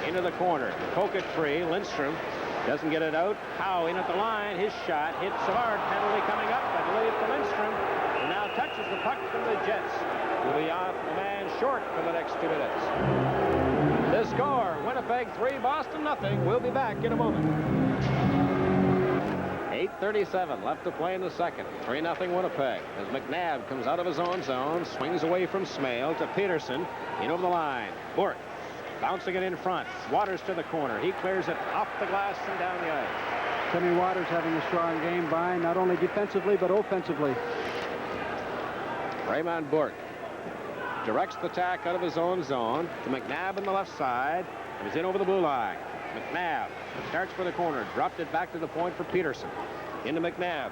Into the corner. Poke it free. Lindstrom doesn't get it out. Howe in at the line. His shot hits Savard. Penalty coming up. I believe for Lindstrom. And now touches the puck from the Jets. Will be off the man short for the next 2 minutes. The score, Winnipeg 3, Boston nothing. We'll be back in a moment. 8:37 left to play in the second. 3-0 Winnipeg as McNabb comes out of his own zone, swings away from Smale to Peterson. In over the line. Bourque bouncing it in front. Waters to the corner. He clears it off the glass and down the ice. Timmy Waters having a strong game, Brian, not only defensively but offensively. Raymond Bourque directs the tack out of his own zone to McNabb on the left side. And he's in over the blue line. McNabb starts for the corner. Dropped it back to the point for Peterson. Into McNabb.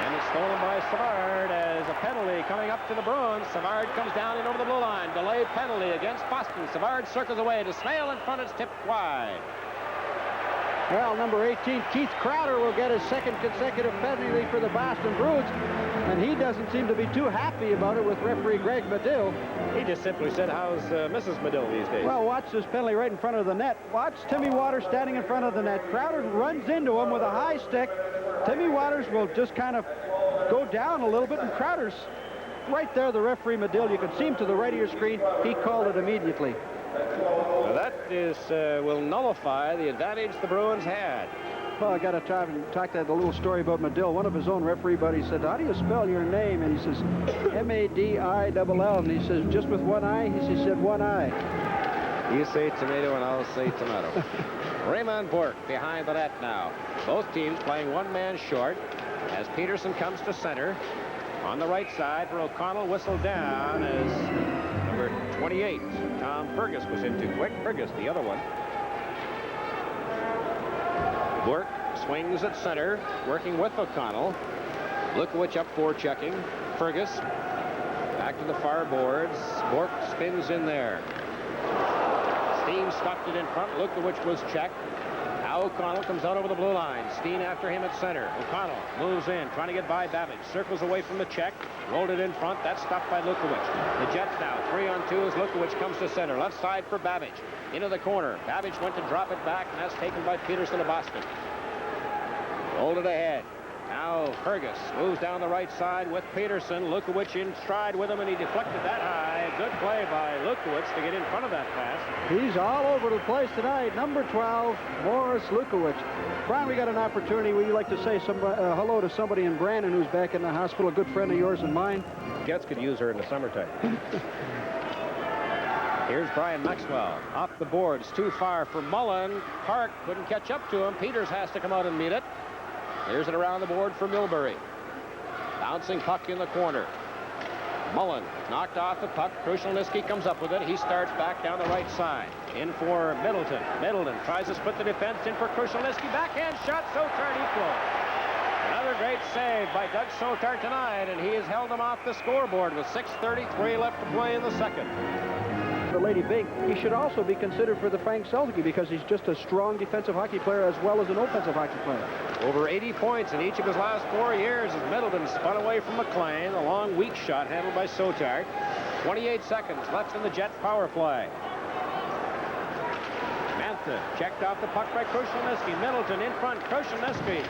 And it's stolen by Savard as a penalty coming up to the Bruins. Savard comes down in over the blue line. Delayed penalty against Boston. Savard circles away to Smale in front. It's tipped wide. Well, number 18, Keith Crowder, will get his second consecutive penalty for the Boston Bruins, and he doesn't seem to be too happy about it with referee Greg Medill. He just simply said, how's Mrs. Medill these days? Well, watch this penalty right in front of the net. Watch Timmy Waters standing in front of the net. Crowder runs into him with a high stick. Timmy Waters will just kind of go down a little bit, and Crowder's right there, the referee Medill. You can see him to the right of your screen. He called it immediately. Now that is will nullify the advantage the Bruins had. Well, I got to talk that a little story about Medill. One of his own referee buddies said, "How do you spell your name?" And he says, M-A-D-I-L-L. And he says, "Just with one eye?" He said, "One eye." You say tomato and I'll say tomato. Raymond Bourque behind the net now. Both teams playing one man short. as Peterson comes to center. On the right side for O'Connell, whistled down as number 28, Tom Fergus, was in too quick. Fergus, the other one. Bork swings at center, working with O'Connell. Lukowich up for checking. Fergus back to the far boards. Bork spins in there. Steen stuffed it in front. Lukowich was checked. Now O'Connell comes out over the blue line. Steen after him at center. O'Connell moves in, trying to get by Babbage. Circles away from the check. Rolled it in front. That's stopped by Lukowich. The Jets now 3-on-2 as Lukowich comes to center. Left side for Babbage. Into the corner. Babbage went to drop it back, and that's taken by Peterson of Boston. Rolled it ahead. Now Fergus moves down the right side with Peterson. Lukowich in stride with him, and he deflected that high. Good play by Lukowich to get in front of that pass. He's all over the place tonight. Number 12, Morris Lukowich. Brian, we got an opportunity. Would you like to say hello to somebody in Brandon who's back in the hospital, a good friend of yours and mine? Jets could use her in the summertime. Here's Brian Maxwell. Off the boards, too far for Mullen. Park couldn't catch up to him. Peters has to come out and meet it. Here's it around the board for Milbury. Bouncing puck in the corner. Mullen knocked off the puck. Krushelnyski comes up with it. He starts back down the right side. In for Middleton. Middleton tries to split the defense. In for Krushelnyski. Backhand shot. Sotard equal. Another great save by Doug Sotard tonight, and he has held them off the scoreboard with 6:33 left to play in the second. The Lady Big, he should also be considered for the Frank Selke because he's just a strong defensive hockey player as well as an offensive hockey player. Over 80 points in each of his last 4 years as Middleton spun away from McLean. A long, weak shot handled by Sotard. 28 seconds left in the Jets power play. Mantha checked off the puck by Krushelnyski. Middleton in front. Krushelnyski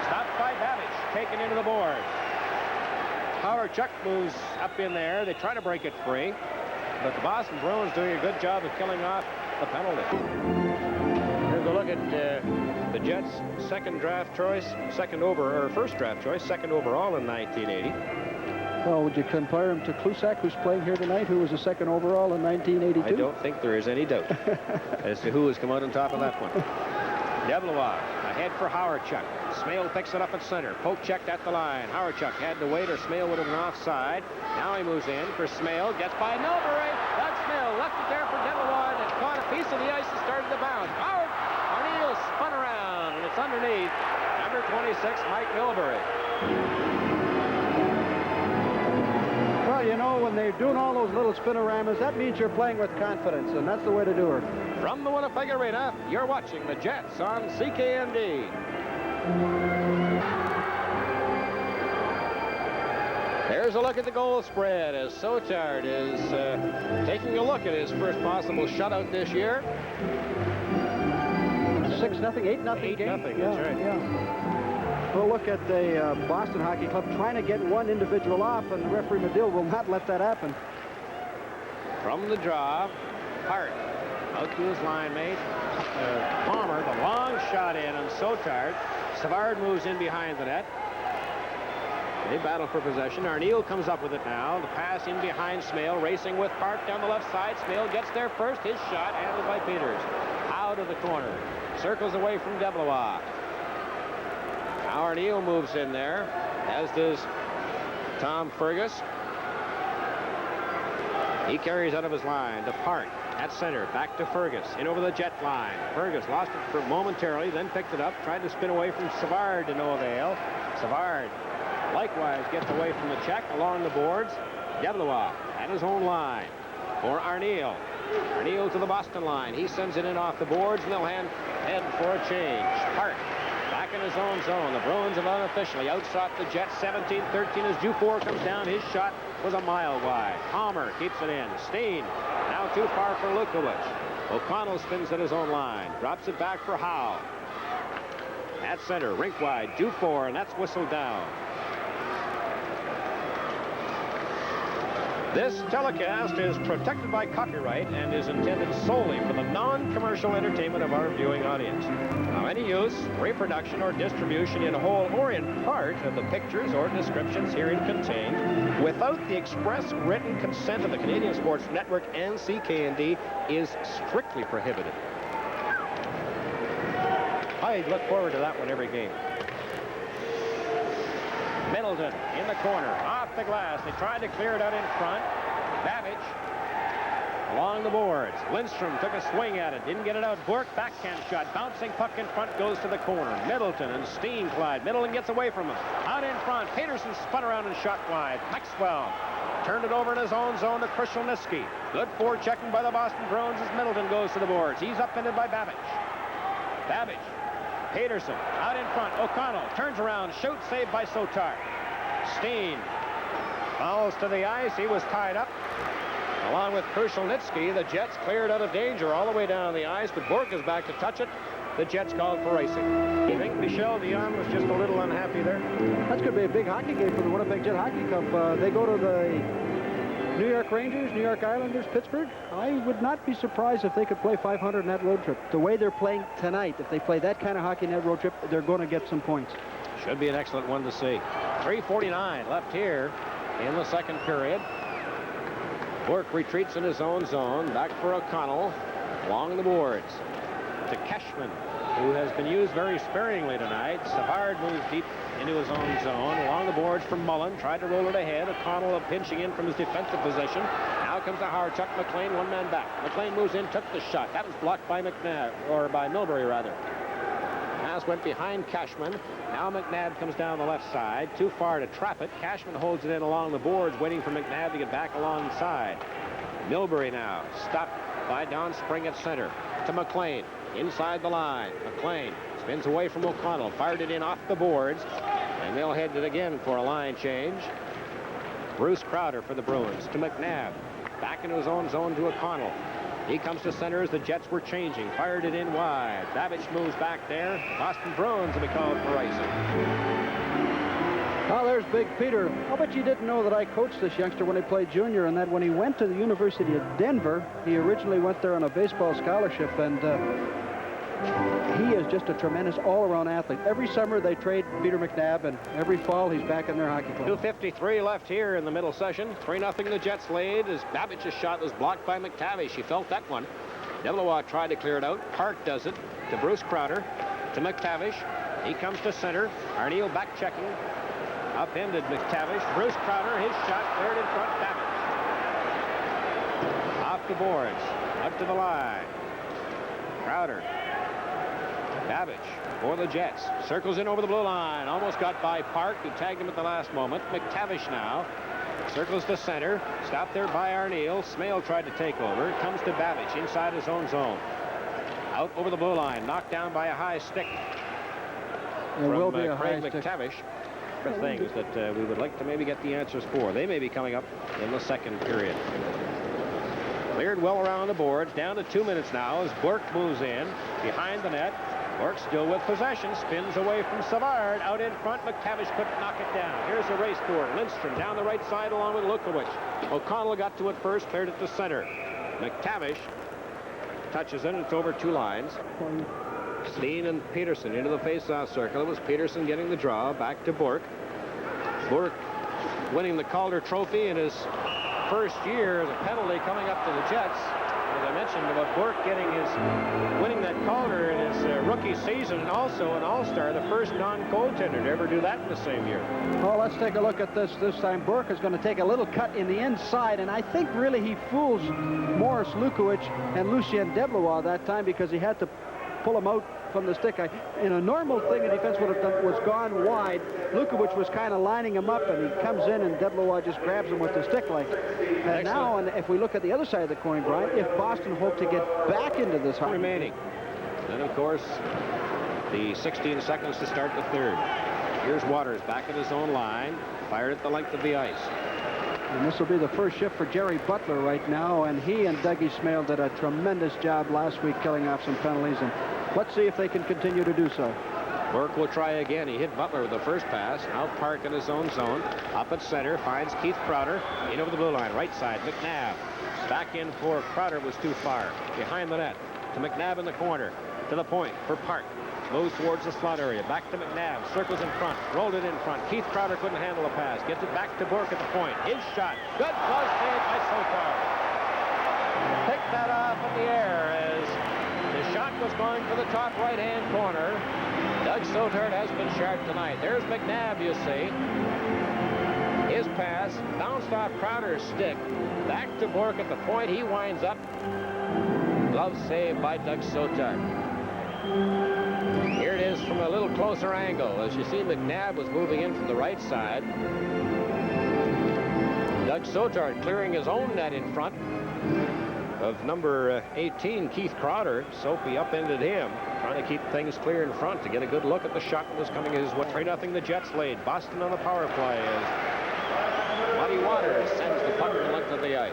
stopped by Babbage. Taken into the board. Howard-Chuck moves up in there. They try to break it free. But the Boston Bruins doing a good job of killing off the penalty. Here's a look at the Jets' second draft choice, first draft choice, second overall in 1980. Well, would you compare him to Klusak, who's playing here tonight, who was the second overall in 1982? I don't think there is any doubt as to who has come out on top of that one. Deblois ahead for Howard-Chuck. Smale picks it up at center. Poke checked at the line. Howard-Chuck had to wait or Smale would have been offside. Now he moves in for Smale. Gets by Milbury. Doug Smale left it there for Deblois and caught a piece of the ice and started to bounce. Howard Arneal spun around and it's underneath. Number 26, Mike Milbury. Well, you know, when they're doing all those little spinoramas, that means you're playing with confidence, and that's the way to do her. From the Winnipeg Arena, you're watching the Jets on CKND. There's a look at the goal spread as Sotard is taking a look at his first possible shutout this year. 6-0, 8-0 game. 8-0, that's right. Yeah. We'll look at the Boston Hockey Club trying to get one individual off, and referee Medill will not let that happen. From the draw, Hart out to his line mate. Palmer, the long shot in on Sotard. Savard moves in behind the net. They battle for possession. Arneal comes up with it now. The pass in behind Smale, racing with Park down the left side. Smale gets there first. His shot handled by Peters. Out of the corner. Circles away from Deblois. Now Arneal moves in there, as does Tom Fergus. He carries out of his line to Park at center. Back to Fergus. In over the Jet line. Fergus lost it for momentarily, then picked it up. Tried to spin away from Savard to no avail. Savard likewise gets away from the check along the boards. Deblois at his own line for Arneal. Arneal to the Boston line. He sends it in off the boards, and they'll head for a change. Park back in his own zone. The Bruins have unofficially outshot the Jets 17-13 as Dufour comes down. His shot was a mile wide. Palmer keeps it in. Steen now too far for Lukowich. O'Connell spins at his own line. Drops it back for Howe. At center, rink wide, Dufour, and that's whistled down. This telecast is protected by copyright and is intended solely for the non-commercial entertainment of our viewing audience. Now, any use, reproduction, or distribution in whole or in part of the pictures or descriptions herein contained without the express written consent of the Canadian Sports Network and CKND is strictly prohibited. I look forward to that one every game. Middleton in the corner, off the glass. They tried to clear it out in front. Babbage along the boards. Lindstrom took a swing at it, didn't get it out. Bork, backhand shot, bouncing puck in front, goes to the corner. Middleton and Steenclyde. Middleton gets away from him. Out in front, Peterson spun around and shot wide. Maxwell turned it over in his own zone to Krushelnyski. Good forechecking by the Boston Bruins as Middleton goes to the boards. He's upended by Babbage. Babbage. Peterson out in front. O'Connell turns around, shoots, saved by Sotar. Steen falls to the ice. He was tied up. Along with Krushelnyski, the Jets cleared out of danger all the way down the ice, but Bork is back to touch it. The Jets called for icing. You think Michel Dion was just a little unhappy there? That's going to be a big hockey game for the Winnipeg Jet Hockey Cup. They go to the New York Rangers, New York Islanders, Pittsburgh. I would not be surprised if they could play 500 in that road trip. The way they're playing tonight, if they play that kind of hockey in that road trip, they're going to get some points. Should be an excellent one to see. 3:49 left here in the second period. Bork retreats in his own zone. Back for O'Connell along the boards to Cashman, who has been used very sparingly tonight. Savard moves deep into his own zone. Along the boards from Mullen. Tried to roll it ahead. O'Connell pinching in from his defensive position. Now comes the Howard. Chuck McLean, one man back. McLean moves in, took the shot. That was blocked by McNabb, or by Milbury rather. Pass went behind Cashman. Now McNabb comes down the left side. Too far to trap it. Cashman holds it in along the boards, waiting for McNabb to get back alongside. Milbury now stopped by Don Spring at center to McLean. Inside the line. McLean spins away from O'Connell. Fired it in off the boards. And they'll head it again for a line change. Bruce Crowder for the Bruins to McNabb. Back into his own zone to O'Connell. He comes to center as the Jets were changing. Fired it in wide. Babbage moves back there. Boston Bruins will be called for icing. Oh, there's Big Peter. I'll bet you didn't know that I coached this youngster when he played junior, and that when he went to the University of Denver, he originally went there on a baseball scholarship, and he is just a tremendous all-around athlete. Every summer they trade Peter McNabb, and every fall he's back in their hockey club. 2:53 left here in the middle session. 3-0 the Jets lead as Babbage's shot was blocked by McTavish. He felt that one. Develois tried to clear it out. Park does it to Bruce Crowder to McTavish. He comes to center. Arneal back checking. Upended McTavish. Bruce Crowder, his shot cleared in front. Babbage. Off the boards. Up to the line. Crowder. Babbage for the Jets. Circles in over the blue line. Almost got by Park, who tagged him at the last moment. McTavish now. Circles to center. Stopped there by Arneal. Smale tried to take over. Comes to Babbage inside his own zone. Out over the blue line. Knocked down by a high stick. There will be a Craig high stick. McTavish. For things that we would like to maybe get the answers for. They may be coming up in the second period. Cleared well around the boards. Down to 2 minutes now as Bork moves in behind the net. Bork still with possession. Spins away from Savard. Out in front. McTavish couldn't knock it down. Here's a race toward Lindstrom down the right side along with Lukowicz. O'Connell got to it first. Cleared it to center. McTavish touches it. It's over two lines. Steen and Peterson into the face-off circle. It was Peterson getting the draw. Back to Bork. Bork winning the Calder Trophy in his first year as a penalty coming up to the Jets. As I mentioned about Bork winning that Calder in his rookie season, and also an All-Star, the first non-goaltender to ever do that in the same year. Oh, let's take a look at this. This time Bork is going to take a little cut in the inside, and I think really he fools Morris Lukowicz and Lucien Deblois that time because he had to pull him out from the stick. In a normal thing, a defense would have done was gone wide. Lukowicz was kind of lining him up, and he comes in, and Deblois just grabs him with the stick like. And now, and if we look at the other side of the coin, Brian, if Boston hope to get back into this hockey remaining, then of course the 16 seconds to start the third. Here's Waters back at his own line, fired at the length of the ice. And this will be the first shift for Jerry Butler right now, and he and Dougie Smale did a tremendous job last week killing off some penalties, and let's see if they can continue to do so. Burke will try again. He hit Butler with the first pass. Now Park in his own zone. Up at center. Finds Keith Crowder. In over the blue line. Right side. McNabb. Back in for Crowder was too far. Behind the net. To McNabb in the corner. To the point for Park. Moves towards the slot area. Back to McNabb. Circles in front. Rolled it in front. Keith Crowder couldn't handle the pass. Gets it back to Burke at the point. His shot. Good glove save by Sotar. Picked that off in the air as the shot was going for the top right-hand corner. Doug Sotar has been sharp tonight. There's McNabb, you see. His pass bounced off Crowder's stick. Back to Bork at the point. He winds up. Glove save by Doug Sotar. Here it is from a little closer angle. As you see, McNabb was moving in from the right side. Doug Sotar clearing his own net in front of number 18, Keith Crowder. Soapy upended him, trying to keep things clear in front to get a good look at the shot that was coming his way. 3-0 the Jets lead. Boston on the power play as Muddy Waters sends the puck the length of the ice.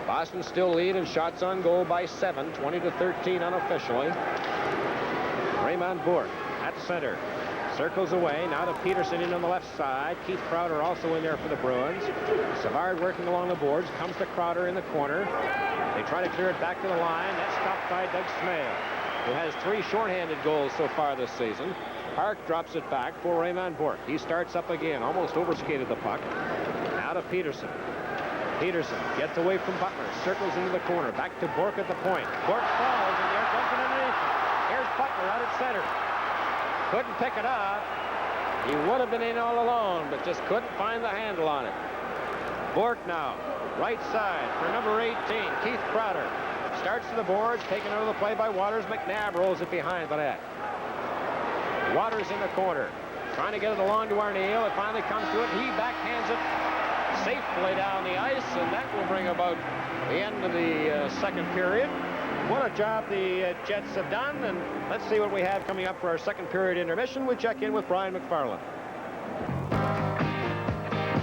Boston still lead in shots on goal by 7, 20-13 unofficially. Raymond Bourque at center. Circles away, now to Peterson in on the left side. Keith Crowder also in there for the Bruins. Savard working along the boards, comes to Crowder in the corner. They try to clear it back to the line. That's stopped by Doug Smale, who has 3 shorthanded goals so far this season. Park drops it back for Raymond Bourque. He starts up again, almost overskated the puck. Now to Peterson. Peterson gets away from Butler, circles into the corner, back to Bourque at the point. Bourque falls, and there goes it underneath. Here's Butler out at center. Couldn't pick it up. He would have been in all alone, but just couldn't find the handle on it. Bourque now, right side for number 18, Keith Crowder. Starts to the boards, taken out of the play by Waters. McNabb rolls it behind the net. Waters in the corner, trying to get it along to Arneal. It finally comes to it. He backhands it safely down the ice, and that will bring about the end of the second period. What a job the Jets have done, and let's see what we have coming up for our second period intermission. We check in with Brian McFarland.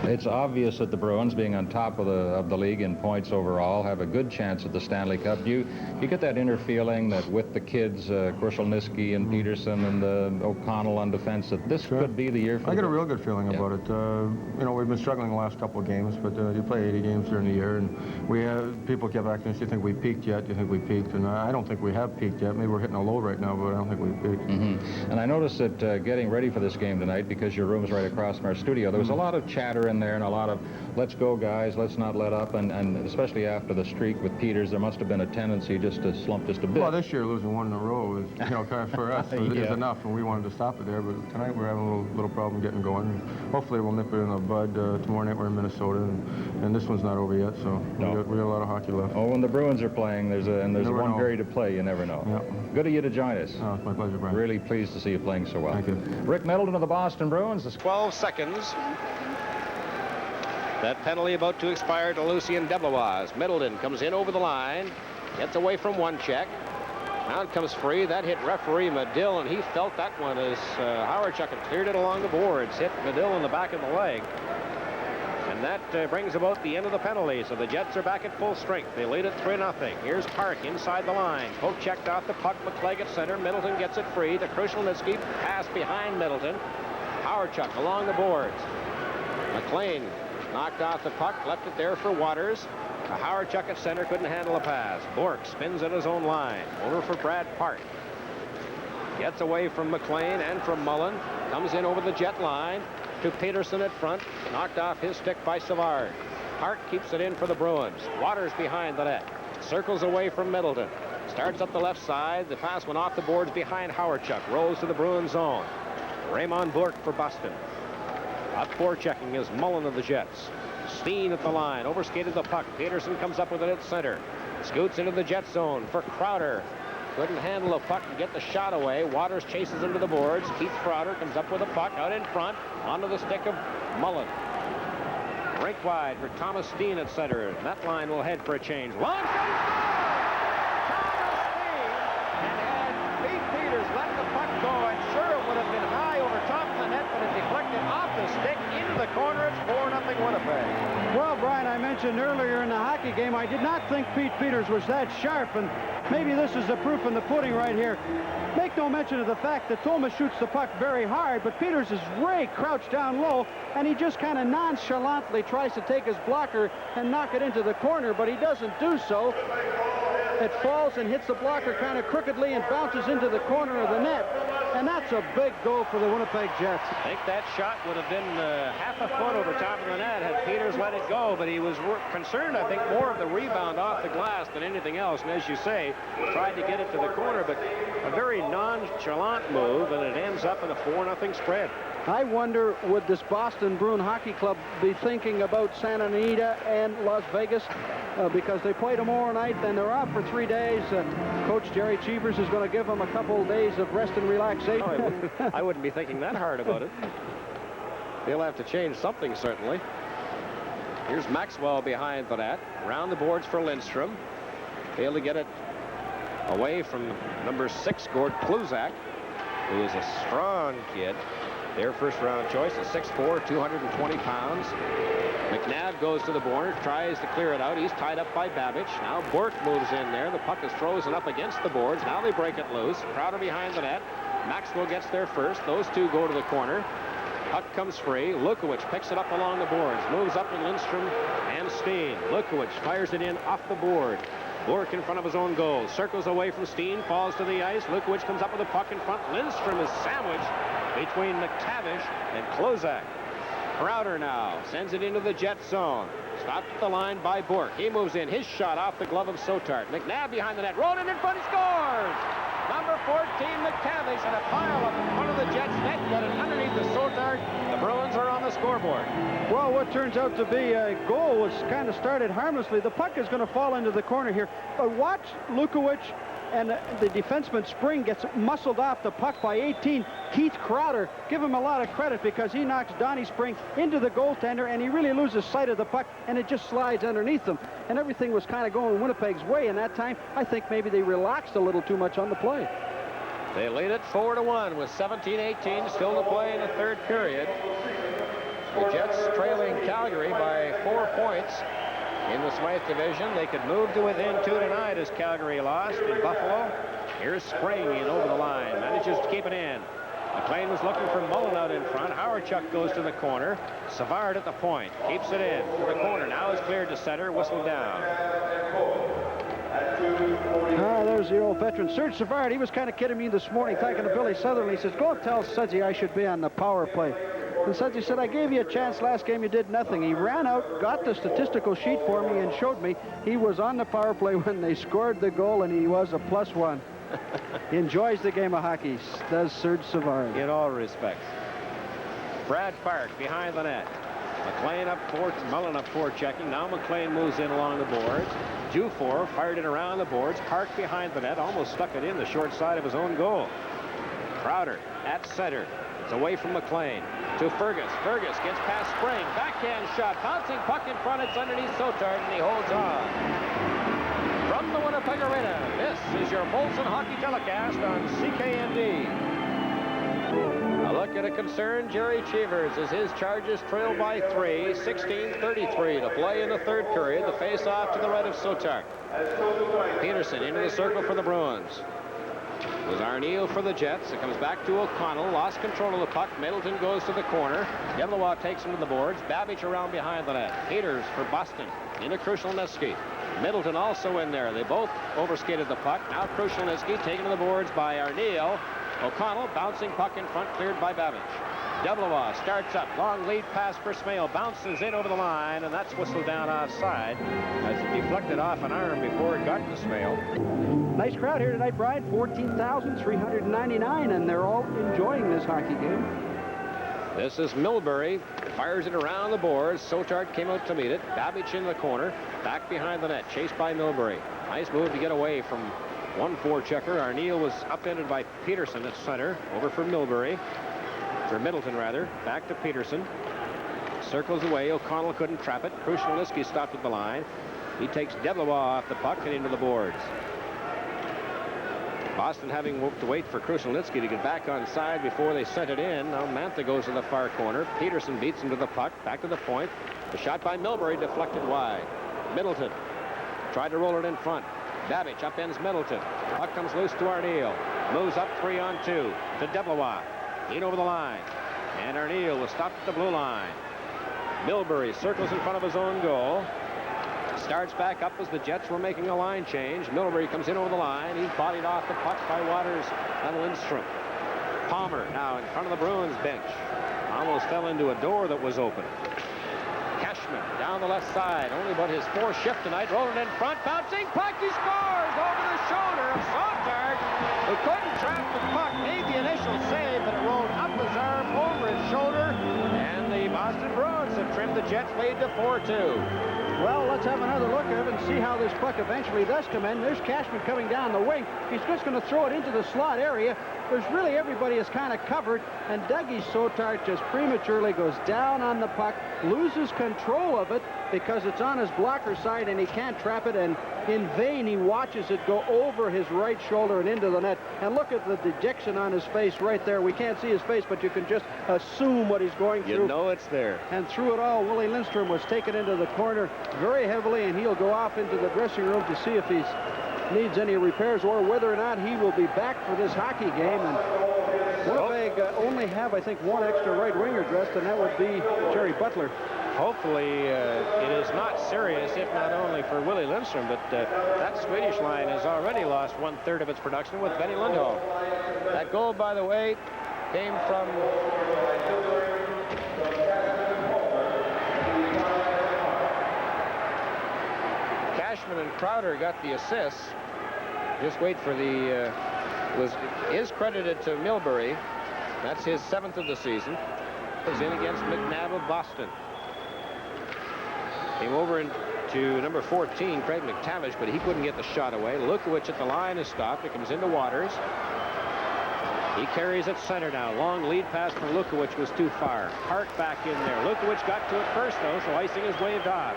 It's obvious that the Bruins, being on top of the league in points overall, have a good chance at the Stanley Cup. You get that inner feeling that with the kids, Krushelnyski and Peterson and O'Connell on defense, that this could be the year for I get a real good feeling about it. You know, we've been struggling the last couple of games, but you play 80 games during the year, and we have people kept asking us, "Do you think we peaked yet? Do you think we peaked?" And I don't think we have peaked yet. Maybe we're hitting a low right now, but I don't think we've peaked. And I noticed that getting ready for this game tonight, because your room's right across from our studio, there was a lot of chatter in there and a lot of let's go guys, let's not let up, and especially after the streak with Peters, there must have been a tendency just to slump just a bit. Well, this year losing 1 in a row is, you know, kind of for us it is enough, and we wanted to stop it there, but tonight we're having a little problem getting going. Hopefully we'll nip it in the bud. Tomorrow night we're in Minnesota, and this one's not over yet, so we got a lot of hockey left. Oh, when the Bruins are playing, there's one period to play, you never know. Yeah. Good of you to join us. Oh, it's my pleasure, Brian. Really pleased to see you playing so well. Thank you. Rick Middleton of the Boston Bruins. 12 seconds. That penalty about to expire to Lucien Deblois. Middleton comes in over the line, gets away from one check. Now it comes free. That hit referee Medill, and he felt that one as Howardchuk had cleared it along the boards. Hit Medill in the back of the leg. And that brings about the end of the penalty. So the Jets are back at full strength. They lead at 3-0. Here's Park inside the line. Poke checked off the puck. McClegg at center. Middleton gets it free to Krushelnyski. Pass behind Middleton. Howardchuk along the boards. McLean knocked off the puck, left it there for Waters. Howardchuk at center couldn't handle a pass. Bourque spins at his own line. Over for Brad Park. Gets away from McLean and from Mullen. Comes in over the Jet line to Peterson at front. Knocked off his stick by Savard. Park keeps it in for the Bruins. Waters behind the net. Circles away from Middleton. Starts up the left side. The pass went off the boards behind Howardchuk. Rolls to the Bruins zone. Raymond Bourque for Boston. Up forechecking is Mullen of the Jets. Steen at the line. Overskated the puck. Peterson comes up with it at center. Scoots into the Jet zone for Crowder. Couldn't handle the puck and get the shot away. Waters chases into the boards. Keith Crowder comes up with the puck out in front. Onto the stick of Mullen. Rink wide for Thomas Steen at center. And that line will head for a change. Long shot. Thomas Steen. And had Pete Peters let the puck go, and sure it would have been high over top of the net, but it deflected off the stick into the corner. It's 4-0 Winnipeg. Well, Brian, I mentioned earlier in the hockey game, I did not think Pete Peters was that sharp, and maybe this is the proof in the pudding right here. Make no mention of the fact that Thomas shoots the puck very hard, but Peters is way crouched down low, and he just kind of nonchalantly tries to take his blocker and knock it into the corner, but he doesn't do so. It falls and hits the blocker kind of crookedly and bounces into the corner of the net. And that's a big goal for the Winnipeg Jets. I think that shot would have been half a foot over top of the net had Peters let it go, but he was concerned, I think, more of the rebound off the glass than anything else. And as you say, tried to get it to the corner, but A very nonchalant move, and it ends up in a 4-0 spread. I wonder, would this Boston Bruin Hockey Club be thinking about Santa Anita and Las Vegas because they play tomorrow night, then they're off for 3 days. Coach Jerry Cheevers is going to give them a couple of days of rest and relaxation. Oh, I wouldn't be thinking that hard about it. He'll have to change something, certainly. Here's Maxwell behind the net. Around the boards for Lindstrom. Failed to get it away from number 6, Gord Kluzak, who is a strong kid. Their first-round choice, a 6'4", 220 pounds. McNabb goes to the border, tries to clear it out. He's tied up by Babbage. Now Bork moves in there. The puck is frozen up against the boards. Now they break it loose. Crowder behind the net. Maxwell gets there first. Those two go to the corner. Puck comes free. Lukowicz picks it up along the boards. Moves up with Lindstrom and Steen. Lukowicz fires it in off the board. Bork in front of his own goal. Circles away from Steen. Falls to the ice. Lukowicz comes up with the puck in front. Lindstrom is sandwiched between McTavish and Klozak. Crowder now sends it into the Jet zone. Stopped at the line by Bork. He moves in. His shot off the glove of Sotart. McNabb behind the net. Rolling in front. He scores! Number 14, McTavish, and a pile up in front of the Jets' net. Got it underneath the Sotart. The Bruins are on the scoreboard. Well, what turns out to be a goal was kind of started harmlessly. The puck is going to fall into the corner here. But watch Lukowicz and the defenseman Spring gets muscled off the puck by 18. Keith Crowder, give him a lot of credit because he knocks Donnie Spring into the goaltender and he really loses sight of the puck and it just slides underneath them. And everything was kind of going Winnipeg's way. And that time, I think maybe they relaxed a little too much on the play. They lead it 4-1 with 17-18 still to play in the third period. The Jets trailing Calgary by 4 points. In the Smythe division, they could move to within 2 tonight as Calgary lost in Buffalo. Here's Spring in over the line. Manages to keep it in. McLean was looking for Mullen out in front. Howardchuk goes to the corner. Savard at the point. Keeps it in to the corner. Now is cleared to center. Whistled down. There's the old veteran, Serge Savard. He was kind of kidding me this morning, talking to Billy Sutherland. He says, go and tell Sudsy I should be on the power play. And Sudsy said, I gave you a chance last game. You did nothing. He ran out, got the statistical sheet for me, and showed me he was on the power play when they scored the goal, and he was a +1. He enjoys the game of hockey, does Serge Savard. In all respects. Brad Park behind the net. McLean up 4, Mullen up 4 checking. Now McLean moves in along the boards. Dufour fired it around the boards. Park behind the net, almost stuck it in the short side of his own goal. Crowder at center. It's away from McLean to Fergus. Fergus gets past Spring. Backhand shot. Bouncing puck in front. It's underneath Sotard, and he holds on. From the Winnipeg Arena, this is your Molson Hockey Telecast on CKND. A look at a concerned Jerry Cheevers as his Chargers trail by 3, 16-33 to play in the third period. The face-off to the right of Sotard. Peterson into the circle for the Bruins. It was Arneal for the Jets. It comes back to O'Connell. Lost control of the puck. Middleton goes to the corner. Yevlowa takes him to the boards. Babbage around behind the net. Peters for Boston. Into Krushelnyski. Middleton also in there. They both overskated the puck. Now Krushelnyski taken to the boards by Arneal. O'Connell bouncing puck in front, cleared by Babbage. Yevlowa starts up. Long lead pass for Smale. Bounces in over the line, and that's whistled down offside as it deflected off an arm before it got to Smale. Nice crowd here tonight, Brian. 14,399, and they're all enjoying this hockey game. This is Milbury. Fires it around the boards. Sotard came out to meet it. Babbage in the corner. Back behind the net. Chased by Milbury. Nice move to get away from 1-4 checker. Arneal was upended by Peterson at center. Over for Milbury. For Middleton, rather. Back to Peterson. Circles away. O'Connell couldn't trap it. Krushelnyski stopped at the line. He takes Yevlowa off the puck and into the boards. Boston having to wait for Krushelnyski to get back on side before they sent it in. Now Mantha goes to the far corner. Peterson beats him to the puck. Back to the point. The shot by Milbury deflected wide. Middleton tried to roll it in front. Babbage upends Middleton. Puck comes loose to Arneal. Moves up 3-on-2 to Yevlowa. In over the line. And Arneal was stopped at the blue line. Milbury circles in front of his own goal. Starts back up as the Jets were making a line change. Milbury comes in over the line. He's bodied off the puck by Waters and Lindstrom. Palmer now in front of the Bruins bench. Almost fell into a door that was open. Cashman down the left side. Only but his fourth shift tonight. Rolling in front. Bouncing puck. He scores over the shoulder of Sontag, who couldn't trap the puck. Made the initial save, but it rolled up his arm, over his shoulder. And the Boston Bruins have trimmed the Jets' lead to 4-2. Well, let's have another look at it and see how this puck eventually does come in. There's Cashman coming down the wing. He's just going to throw it into the slot area. There's really everybody is kind of covered, and Dougie Sontag just prematurely goes down on the puck, loses control of it because it's on his blocker side and he can't trap it, and in vain he watches it go over his right shoulder and into the net. And look at the dejection on his face right there. We can't see his face, but you can just assume what he's going through. You know it's there. And through it all, Willie Lindstrom was taken into the corner very heavily, and he'll go off into the dressing room to see if he needs any repairs or whether or not he will be back for this hockey game. And Winnipeg only have, I think, one extra right winger dressed, and that would be Jerry Butler. Hopefully it is not serious, if not only for Willie Lindstrom, but that Swedish line has already lost 1/3 of its production with Benny Lindholm. That goal, by the way, came from Cashman, and Crowder got the assists. Just wait for the is credited to Milbury. That's his 7th of the season. Was in against McNabb of Boston. Came over into number 14, Craig McTavish, but he couldn't get the shot away. Lukowicz at the line is stopped. It comes into Waters. He carries it center now. Long lead pass from Lukowicz was too far. Park back in there. Lukowicz got to it first, though, so icing is waved off.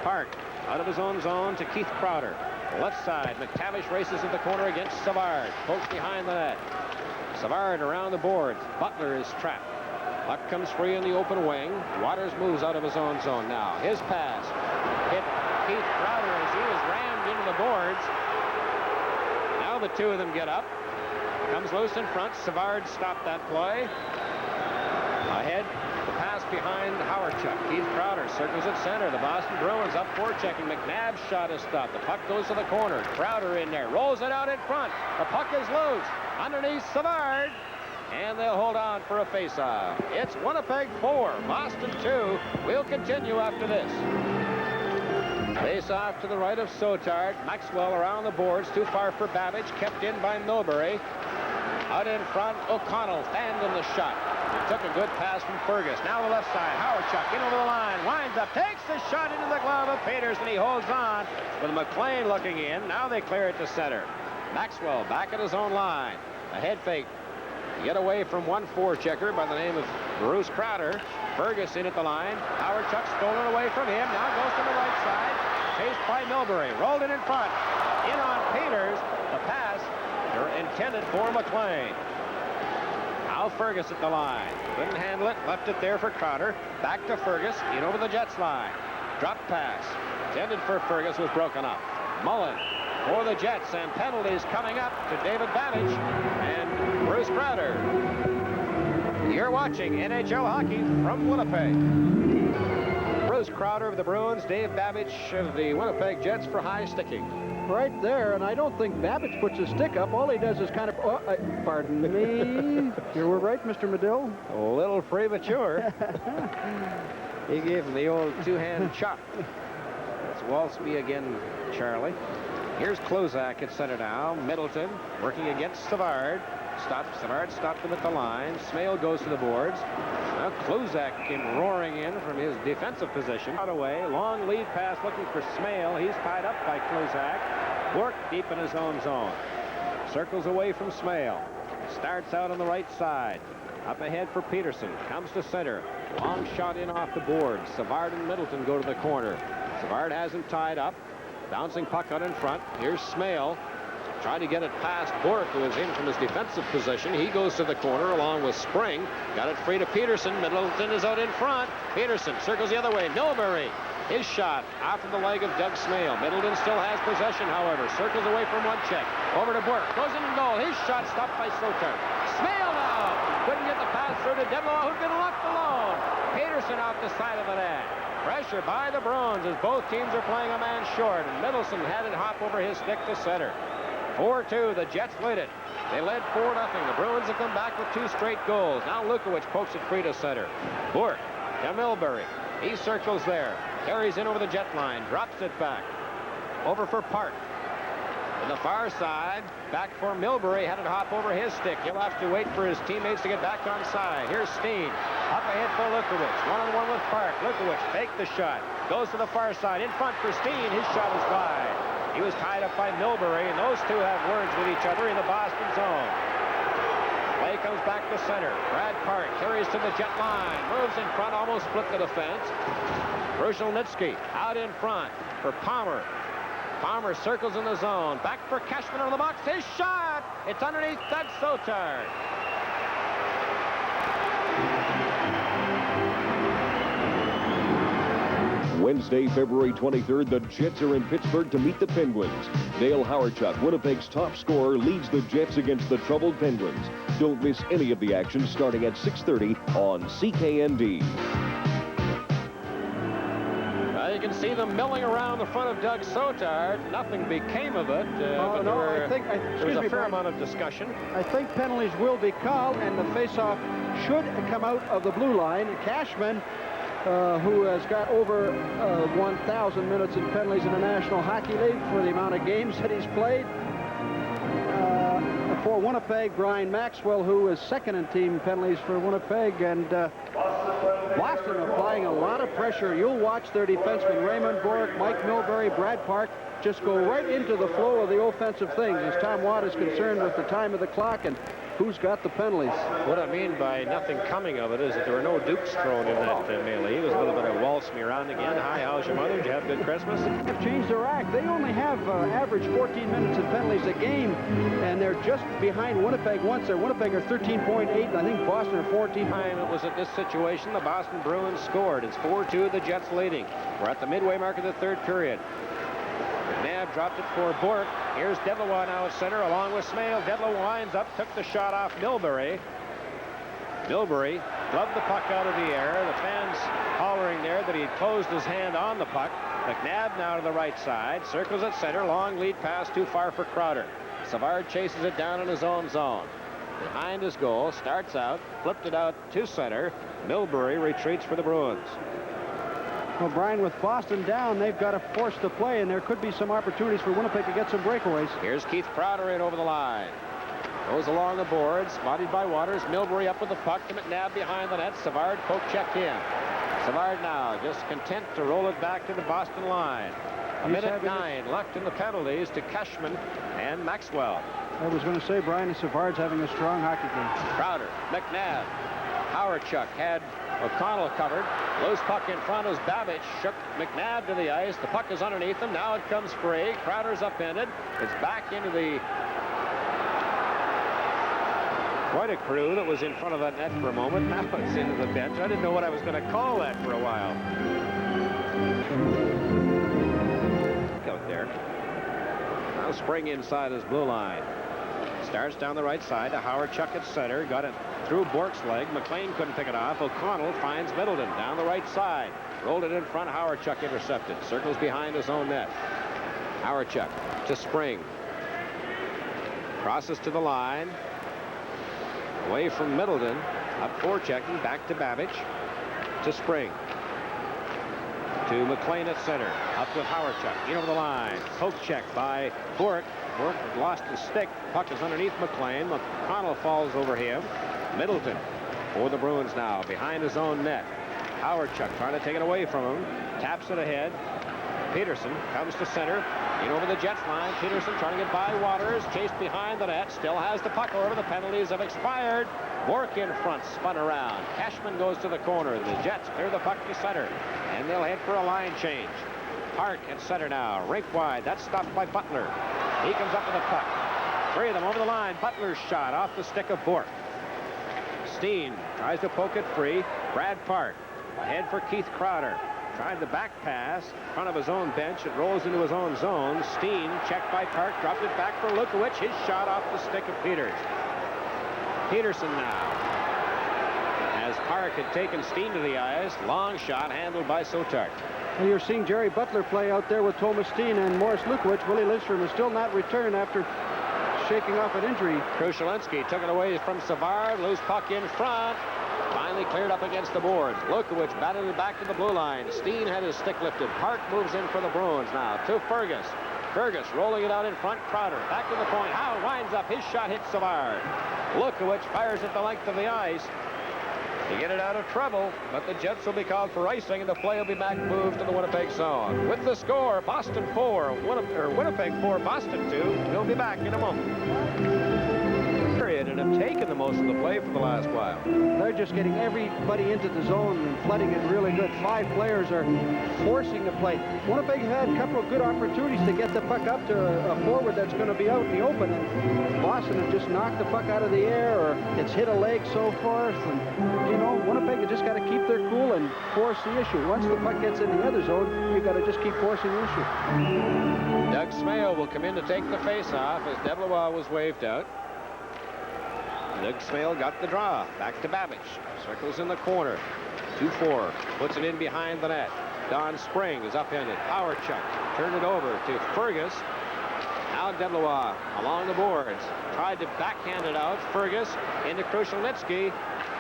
Park out of his own zone to Keith Crowder. Left side, McTavish races in the corner against Savard. Pokes behind the net. Savard around the boards. Butler is trapped. Puck comes free in the open wing. Waters moves out of his own zone now. His pass hit Keith Crowder as he was rammed into the boards. Now the two of them get up. Comes loose in front. Savard stopped that play. Ahead, the pass behind Howardchuk. Keith Crowder circles at center. The Boston Bruins up forechecking. McNabb's shot is stopped. The puck goes to the corner. Crowder in there. Rolls it out in front. The puck is loose. Underneath Savard. And they'll hold on for a face-off. It's Winnipeg 4, Boston 2. We'll continue after this. Face-off to the right of Sontag. Maxwell around the boards. Too far for Babbage. Kept in by Milbury. Out in front, O'Connell fanned in the shot. He took a good pass from Fergus. Now the left side. Howardchuk in over the line. Winds up. Takes the shot into the glove of Peterson. He holds on with McLean looking in. Now they clear it to center. Maxwell back at his own line. A head fake. Get away from one forechecker by the name of Bruce Crowder. Fergus in at the line. Howardchuk stolen away from him. Now goes to the right side. Chased by Milbury. Rolled it in front. In on Peters. The pass intended for McLean. Now Fergus at the line. Couldn't handle it. Left it there for Crowder. Back to Fergus. In over the Jets line. Drop pass. Intended for Fergus was broken up. Mullen for the Jets, and penalties coming up to David Babbage and Bruce Crowder. You're watching NHL hockey from Winnipeg. Bruce Crowder of the Bruins, Dave Babbage of the Winnipeg Jets for high sticking. Right there, and I don't think Babbage puts his stick up. All he does is kind of, pardon me. You were right, Mr. Medill. A little premature. He gave him the old two-hand chop. It's Walsby again, Charlie. Here's Klozak at center now. Middleton working against Savard. Savard stopped him at the line. Smale goes to the boards. Now Klozak came roaring in from his defensive position. Out away. Long lead pass looking for Smale. He's tied up by Klozak. Bork deep in his own zone. Circles away from Smale. Starts out on the right side. Up ahead for Peterson. Comes to center. Long shot in off the board. Savard and Middleton go to the corner. Savard has him tied up. Bouncing puck out in front. Here's Smale. Trying to get it past Bork, who is in from his defensive position. He goes to the corner along with Spring. Got it free to Peterson. Middleton is out in front. Peterson circles the other way. Milbury. His shot off of the leg of Doug Smale. Middleton still has possession, however. Circles away from one check. Over to Bork. Goes in goal. His shot stopped by Sontag. Smale now. Couldn't get the pass through to Devereaux, who's been left alone. Peterson off the side of the net. Pressure by the Bruins as both teams are playing a man short, and Middleton had it hop over his stick to center. 4-2, the Jets lead it. They led 4-0. The Bruins have come back with 2 straight goals. Now Lukowicz pokes it free to center. Bork to Milbury. He circles there. Carries in over the jet line. Drops it back. Over for Park. To the far side. Back for Milbury. Had it hop over his stick. He'll have to wait for his teammates to get back on side. Here's Steen. Up ahead for Lukowicz. One-on-one with Park. Lukowicz faked the shot. Goes to the far side. In front for Steen. His shot is wide. He was tied up by Milbury, and those two have words with each other in the Boston zone. Play comes back to center. Brad Park carries to the jet line. Moves in front, almost split the defense. Krushelnytsky out in front for Palmer. Palmer circles in the zone. Back for Cashman on the box. His shot! It's underneath. That's Sotard. Wednesday, February 23rd, the Jets are in Pittsburgh to meet the Penguins. Dale Hawerchuk, Winnipeg's top scorer, leads the Jets against the troubled Penguins. Don't miss any of the action starting at 6:30 on CKND. You can see them milling around the front of Doug Sotard. Nothing became of it. But there was a fair amount of discussion. I think penalties will be called, and the faceoff should come out of the blue line. Cashman, who has got over 1,000 minutes in penalties in the National Hockey League for the amount of games that he's played. For Winnipeg, Brian Maxwell, who is second in team penalties for Winnipeg, and Boston applying a lot of pressure. You'll watch their defensemen, Raymond Bourque, Mike Milbury, Brad Park, just go right into the flow of the offensive things as Tom Watt is concerned with the time of the clock and who's got the penalties. What I mean by nothing coming of it is that there were no dukes thrown in that melee. It was a little bit of waltz me around again. Hi, how's your mother? Did you have a good Christmas? They've changed their act. They only have average 14 minutes in penalties a game, and they're just behind Winnipeg once. Winnipeg are 13.8, and I think Boston are 14. It was at this situation the Boston Bruins scored. It's 4-2, the Jets leading. We're at the midway mark of the third period. McNabb dropped it for Bourque. Here's Dedelois now at center along with Smale. Dedelois winds up, took the shot off Milbury. Milbury gloved the puck out of the air. The fans hollering there that he had closed his hand on the puck. McNabb now to the right side. Circles at center. Long lead pass too far for Crowder. Savard chases it down in his own zone. Behind his goal. Starts out. Flipped it out to center. Milbury retreats for the Bruins. Well, Brian, with Boston down, they've got to force the play, and there could be some opportunities for Winnipeg to get some breakaways. Here's Keith Crowder in over the line. Goes along the boards, spotted by Waters. Milbury up with the puck to McNabb behind the net. Savard poke check in. Savard now just content to roll it back to the Boston line. A minute 9 left in the penalties to Cashman and Maxwell. I was going to say, Brian, Savard's having a strong hockey game. Crowder, McNabb. Hawerchuk had O'Connell covered. Loose puck in front as Babbage shook McNabb to the ice. The puck is underneath him. Now it comes free. Crowder's upended. It's back into the... Quite a crew that was in front of that net for a moment. Now it's into the bench. I didn't know what I was going to call that for a while. Out there. Now Spring inside his blue line. Starts down the right side to Hawerchuk at center. Got it through Bourque's leg. McLean couldn't pick it off. O'Connell finds Middleton down the right side. Rolled it in front. Hawerchuk intercepted. Circles behind his own net. Hawerchuk to Spring. Crosses to the line. Away from Middleton. Up forechecking. Back to Babbage. To Spring. To McLean at center. Up with Hawerchuk. In over the line. Poke check by Bourque. Bourque lost his stick. Puck is underneath McLean. McConnell falls over him. Middleton for the Bruins now. Behind his own net. Hawerchuk trying to take it away from him. Taps it ahead. Peterson comes to center. In over the Jets line. Peterson trying to get by Waters. Chased behind the net. Still has the puck over. The penalties have expired. Bourque in front. Spun around. Cashman goes to the corner. The Jets clear the puck to center. And they'll head for a line change. Park at center now. Rink wide. That's stopped by Butler. He comes up with the puck. Three of them over the line. Butler's shot off the stick of Bourque. Steen tries to poke it free. Brad Park ahead for Keith Crowder. Tried the back pass in front of his own bench. It rolls into his own zone. Steen checked by Park. Dropped it back for Lukowicz. His shot off the stick of Peters. Peterson now. As Park had taken Steen to the ice. Long shot handled by Sotard. Well, you're seeing Jerry Butler play out there with Thomas Steen and Morris Lukowicz. Willie Lidstrom is still not returned after shaking off an injury. Krushelnytsky took it away from Savard. Loose puck in front. Finally cleared up against the boards. Lukowicz batted it back to the blue line. Steen had his stick lifted. Hart moves in for the Bruins now to Fergus. Fergus rolling it out in front. Crowder back to the point. Howe winds up. His shot hits Savard. Lukowicz fires at the length of the ice to get it out of trouble, but the Jets will be called for icing, and the play will be back moved to the Winnipeg zone. With the score, Boston 4, Winnipeg 4, Boston 2. We'll be back in a moment. And have taken the most of the play for the last while. They're just getting everybody into the zone and flooding it really good. 5 players are forcing the play. Winnipeg had a couple of good opportunities to get the puck up to a forward that's going to be out in the open, and Boston have just knocked the puck out of the air, or it's hit a leg so forth. And you know, Winnipeg have just got to keep their cool and force the issue. Once the puck gets in the other zone, you've got to just keep forcing the issue. Doug Smale will come in to take the face-off as Deblois was waved out. Doug Smale got the draw. Back to Babbage. Circles in the corner. 2-4. Puts it in behind the net. Don Spring is upended. Howardchuk turned it over to Fergus. Now Deblois along the boards. Tried to backhand it out. Fergus into Krushelnytsky.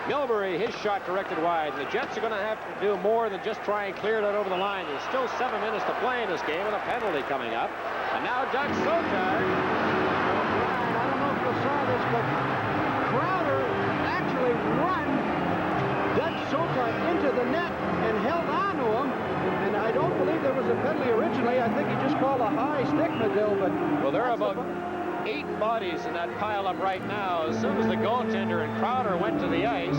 Milbury, his shot directed wide. The Jets are going to have to do more than just try and clear it out over the line. There's still 7 minutes to play in this game and a penalty coming up. And now Doug Sotar. I don't know if you saw this, but Crowder actually run Doug Sotar into the net and held on to him, and I don't believe there was a penalty originally. I think he just called a high stick, Medill, but... Well, there are about 8 bodies in that pile-up right now. As soon as the goaltender and Crowder went to the ice,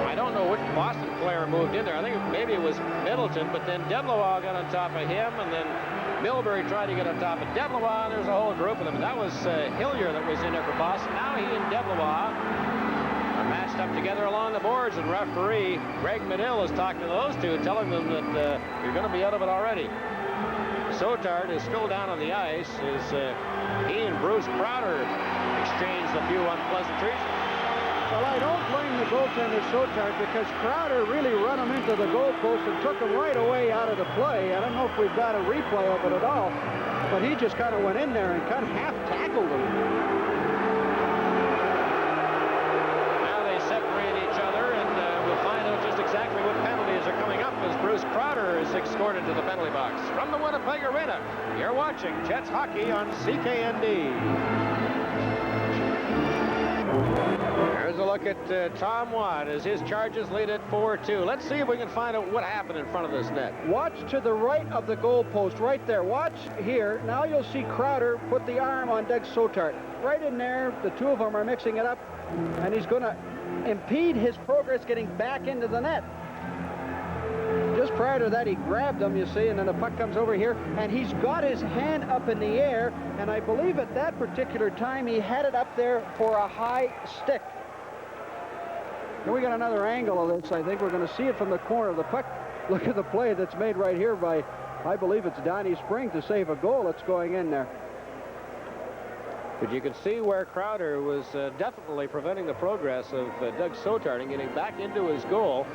I don't know which Boston player moved in there. I think maybe it was Middleton, but then Deblois got on top of him, and then Milbury tried to get on top of Deblois, and there's a whole group of them. That was Hillier that was in there for Boston. Now he and Deblois are matched up together along the boards, and referee Greg Medill is talking to those two, telling them that you're going to be out of it already. Sotard is still down on the ice as he and Bruce Crowder exchanged a few unpleasantries. Well, I don't blame the goaltender Sotard, because Crowder really run him into the goalpost and took him right away out of the play. I don't know if we've got a replay of it at all, but he just kind of went in there and kind of half-tackled him. Now they separate each other, and we'll find out just exactly what penalties are coming up as Bruce Crowder is escorted to the penalty box. From the Winnipeg Arena, you're watching Jets Hockey on CKND. There's a look at Tom Watt as his charges lead at 4-2. Let's see if we can find out what happened in front of this net. Watch to the right of the goalpost, right there. Watch here. Now you'll see Crowder put the arm on Doug Sotard. Right in there, the two of them are mixing it up, and he's going to impede his progress getting back into the net. Just prior to that, he grabbed him, you see, and then the puck comes over here, and he's got his hand up in the air, and I believe at that particular time he had it up there for a high stick. And we got another angle of this. I think we're going to see it from the corner of the puck. Look at the play that's made right here by, I believe it's Donnie Spring to save a goal that's going in there. But you can see where Crowder was definitely preventing the progress of Doug Sotard and getting back into his goal.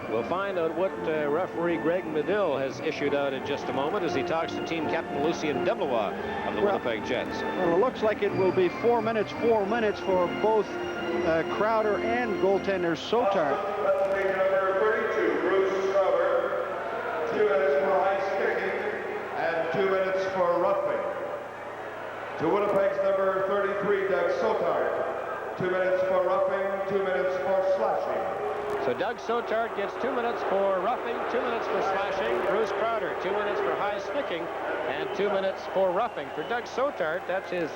We'll find out what referee Greg Medill has issued out in just a moment as he talks to team captain Lucien Deblois of the Winnipeg Jets. Well, it looks like it will be 4 minutes for both Crowder and goaltender Sotard. Number 32, Bruce Crowder, 2 minutes for high sticking and 2 minutes for roughing. To Winnipeg's number 33, Doug Sotard, 2 minutes for roughing, 2 minutes for slashing. So Doug Sotard gets 2 minutes for roughing, 2 minutes for slashing. Bruce Crowder, 2 minutes for high sticking, and 2 minutes for roughing. For Doug Sotard, that's his,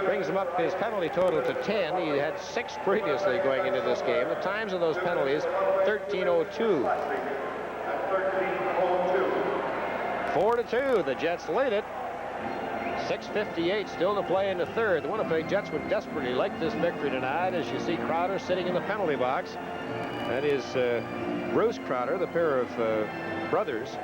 brings him up his penalty total to 10. He had 6 previously going into this game. The times of those penalties, 13:02. 4-2, the Jets lead it. 6:58 still to play in the third. The Winnipeg Jets would desperately like this victory tonight, as you see Crowder sitting in the penalty box. That is Bruce Crowder, the pair of brothers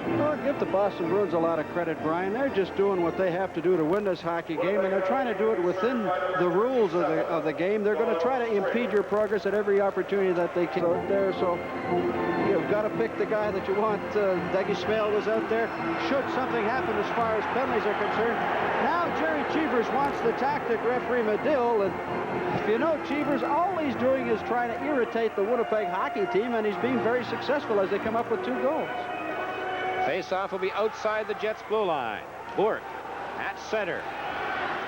Well, give the Boston Bruins a lot of credit, Brian. They're just doing what they have to do to win this hockey game, and they're trying to do it within the rules of the game. They're going to try to impede your progress at every opportunity that they can out there. So you've got to pick the guy that you want. Dougie Smale was out there. Should something happen as far as penalties are concerned. Now Jerry Cheevers wants the tactic referee Medill, and if you know Cheevers, all he's doing is trying to irritate the Winnipeg hockey team, and he's being very successful as they come up with 2 goals. Face-off will be outside the Jets' blue line. Bourque at center.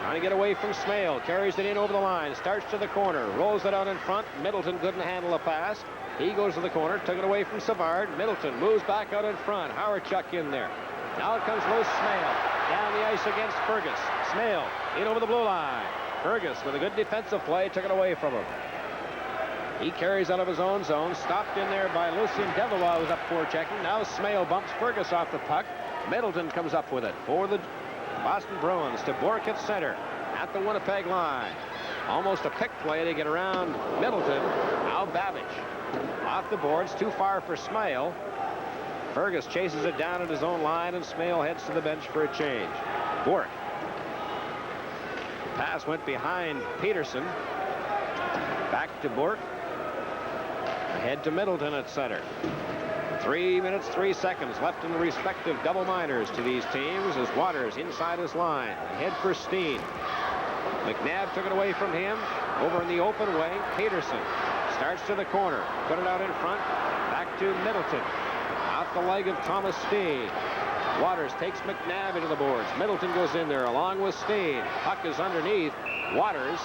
Trying to get away from Smale. Carries it in over the line. Starts to the corner. Rolls it out in front. Middleton couldn't handle the pass. He goes to the corner. Took it away from Savard. Middleton moves back out in front. Howard-Chuck in there. Now it comes loose. Smale. Down the ice against Fergus. Smale in over the blue line. Fergus with a good defensive play. Took it away from him. He carries out of his own zone. Stopped in there by Lucien Develois, who's up forechecking. Now Smale bumps Fergus off the puck. Middleton comes up with it for the Boston Bruins to Bourque at center at the Winnipeg line. Almost a pick play to get around Middleton. Now Babbage off the boards, too far for Smale. Fergus chases it down at his own line, and Smale heads to the bench for a change. Bourque. The pass went behind Peterson. Back to Bourque. Ahead to Middleton at center. 3 minutes, 3 seconds left in the respective double minors to these teams as Waters inside his line. Ahead for Steen. McNabb took it away from him. Over in the open wing, Peterson starts to the corner. Put it out in front. Back to Middleton. Off the leg of Thomas Steen. Waters takes McNabb into the boards. Middleton goes in there along with Steen. Puck is underneath Waters.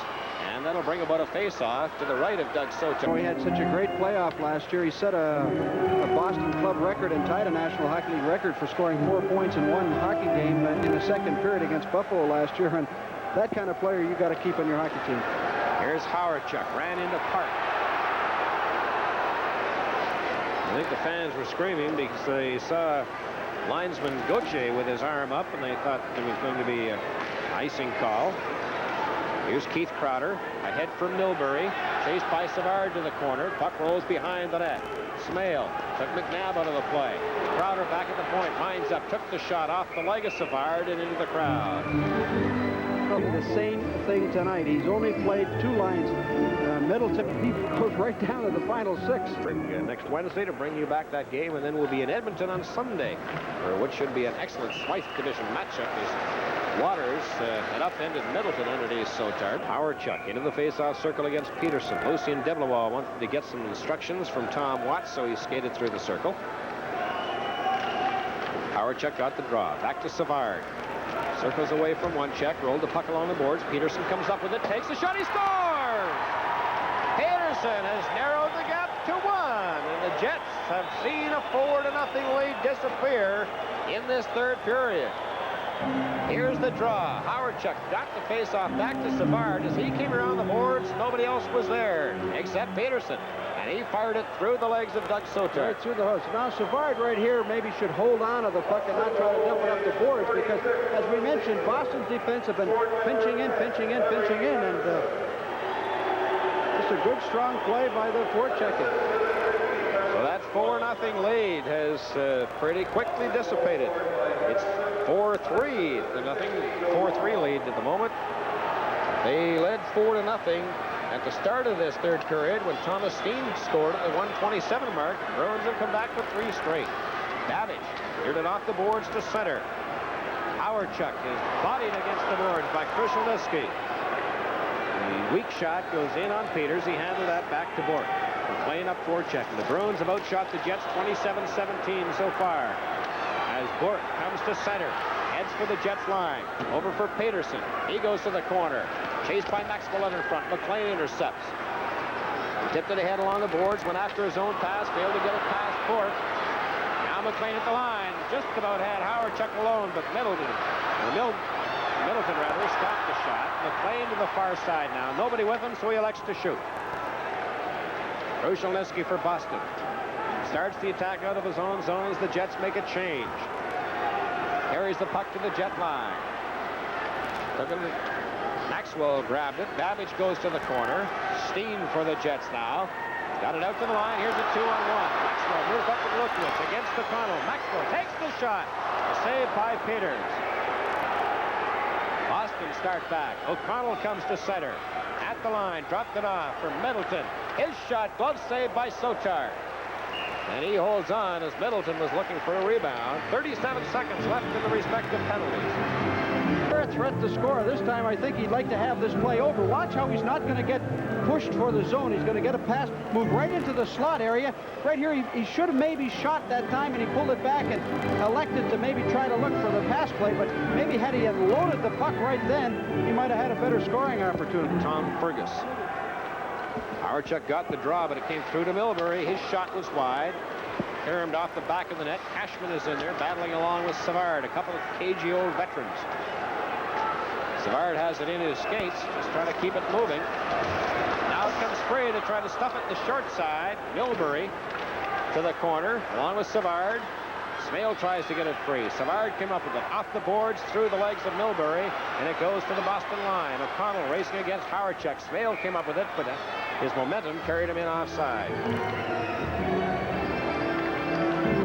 And that'll bring about a face-off to the right of Doug Soto. He had such a great playoff last year. He set a Boston club record and tied a National Hockey League record for scoring 4 points in one hockey game in the second period against Buffalo last year. And that kind of player you got to keep on your hockey team. Here's Howard-Chuck. Ran into Park. I think the fans were screaming because they saw linesman Gauthier with his arm up, and they thought there was going to be an icing call. Here's Keith Crowder ahead for Milbury. Chased by Savard to the corner. Puck rolls behind the net. Smale took McNabb out of the play. Crowder back at the point. Winds up. Took the shot off the leg of Savard and into the crowd. The same thing tonight. He's only played 2 lines. Middleton, he goes right down to the final 6. Next Wednesday to bring you back that game, and then we'll be in Edmonton on Sunday for what should be an excellent Smythe Division matchup. Waters had upended Middleton underneath Sotard. Howard-Chuck into the face-off circle against Peterson. Lucien Develois wanted to get some instructions from Tom Watts, so he skated through the circle. Howard-Chuck got the draw. Back to Savard. Circles away from one check. Rolled the puck along the boards. Peterson comes up with it. Takes the shot. He scores! Peterson has narrowed the gap to 1. And the Jets have seen a 4-0 lead disappear in this third period. Here's the draw. Howard-Chuck got the face-off back to Savard. As he came around the boards, nobody else was there except Peterson. And he fired it through the legs of Doug Soto. Right through the hose. Now Savard right here maybe should hold on to the puck and not try to dump it up the boards, because as we mentioned, Boston's defense have been pinching in, and just a good strong play by the forechecking. So that 4-0 lead has pretty quickly dissipated. It's 4-3 to nothing. 4-3 lead at the moment. They led 4-0 at the start of this third period when Thomas Steen scored at the 127 mark. Bruins have come back with 3 straight. Babbage cleared it off the boards to center. Howard-Chuck is bodied against the boards by Krushelnyski. The weak shot goes in on Peters. He handled that back to Bourque. Playing up forechecking. The Bruins have outshot the Jets 27-17 so far. As Bourque comes to center. Heads for the Jets line. Over for Peterson. He goes to the corner. Chased by Maxwell in front. McLean intercepts. Tipped it ahead along the boards. Went after his own pass. Failed to get it past Bourque. Now McLean at the line. Just about had Howard-Chuck alone, but Middleton stopped the shot. McLean to the far side now. Nobody with him, so he elects to shoot. Krushelnyski for Boston. Starts the attack out of his own zone as the Jets make a change. Carries the puck to the Jet line. Maxwell grabbed it. Babbage goes to the corner. Steen for the Jets now. Got it out to the line. Here's a 2-on-1. Maxwell moves up with Lukowicz against O'Connell. Maxwell takes the shot. Saved by Peters. Boston start back. O'Connell comes to center. At the line, dropped it off for Middleton. His shot, glove saved by Sotar. And he holds on as Middleton was looking for a rebound. 37 seconds left in the respective penalties. A threat to score. This time I think he'd like to have this play over. Watch how he's not going to get pushed for the zone. He's going to get a pass, move right into the slot area. Right here, he should have maybe shot that time, and he pulled it back and elected to maybe try to look for the pass play. But maybe had he unloaded the puck right then, he might have had a better scoring opportunity. Tom Fergus. Hawerchuk got the draw, but it came through to Milbury. His shot was wide. Caromed off the back of the net. Cashman is in there, battling along with Savard, a couple of cagey old veterans. Savard has it in his skates, just trying to keep it moving. Now it comes free to try to stuff it the short side. Milbury to the corner, along with Savard. Smale tries to get it free. Savard came up with it off the boards, through the legs of Milbury, and it goes to the Boston line. O'Connell racing against Hawerchuk. Smale came up with it, but his momentum carried him in offside.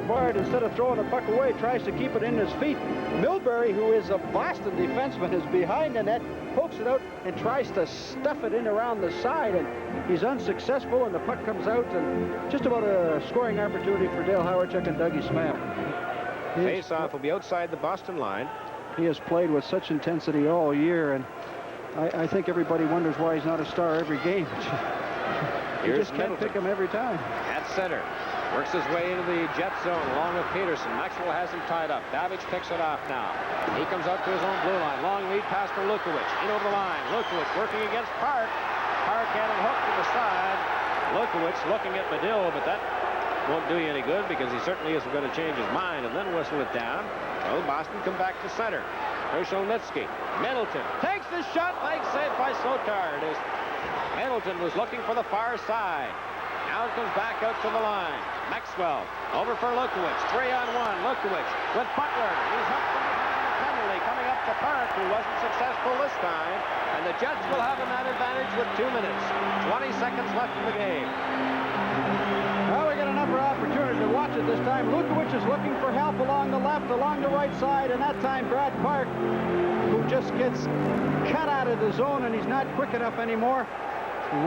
Bard, instead of throwing the puck away, tries to keep it in his feet. Milbury, who is a Boston defenseman, is behind the net, pokes it out, and tries to stuff it in around the side, and he's unsuccessful, and the puck comes out, and just about a scoring opportunity for Dale Hawerchuk and Dougie Smale. Face-off will be outside the Boston line. He has played with such intensity all year, and I think everybody wonders why he's not a star every game. You just can't pick him every time. At center. Works his way into the jet zone along with Peterson. Maxwell has him tied up. Babbage picks it off now. He comes up to his own blue line. Long lead pass for Lukowicz. In over the line. Lukowicz working against Park. Park had him hooked to the side. Lukowicz looking at Medill, but that won't do you any good because he certainly isn't going to change his mind and then whistle it down. So Boston come back to center. Krashelnitsky. Middleton takes the shot. Leg saved by Sotar. Middleton was looking for the far side. Now it comes back out to the line. Maxwell over for Lukowicz. 3-on-1. Lukowicz with Butler. He's up from the penalty coming up to Park, who wasn't successful this time. And the Jets will have a man advantage with 2 minutes. 20 seconds left in the game. Well, we got another opportunity to watch it this time. Lukowicz is looking for help along the left, along the right side, and that time Brad Park, who just gets cut out of the zone, and he's not quick enough anymore.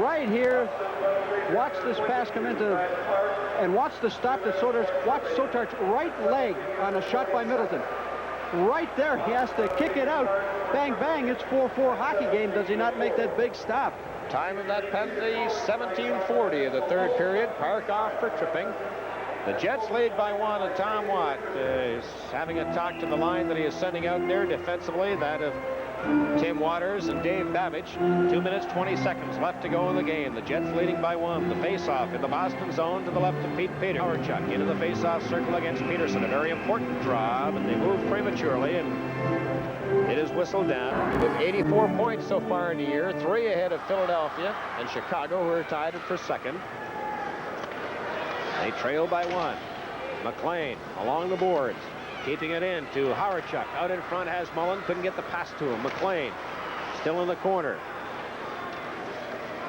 Right here, watch this pass come into, and watch the stop that watch Sotar's right leg on a shot by Middleton. Right there, he has to kick it out. Bang, bang, it's 4-4 hockey game. Does he not make that big stop? Time of that penalty, 17:40 of the third period. Park off for tripping. The Jets lead by 1, and Tom Watt is having a talk to the line that he is sending out there defensively, that of Tim Waters and Dave Babbage. 2 minutes, 20 seconds left to go in the game. The Jets leading by 1. The face-off in the Boston zone to the left of Pete Peters. Hawerchuk into the face-off circle against Peterson. A very important draw, but they move prematurely, and it is whistled down. With 84 points so far in the year, 3 ahead of Philadelphia and Chicago, who are tied for second. They trail by 1. McLean along the boards. Keeping it in to Hawerchuk. Out in front has Mullen. Couldn't get the pass to him. McLean still in the corner.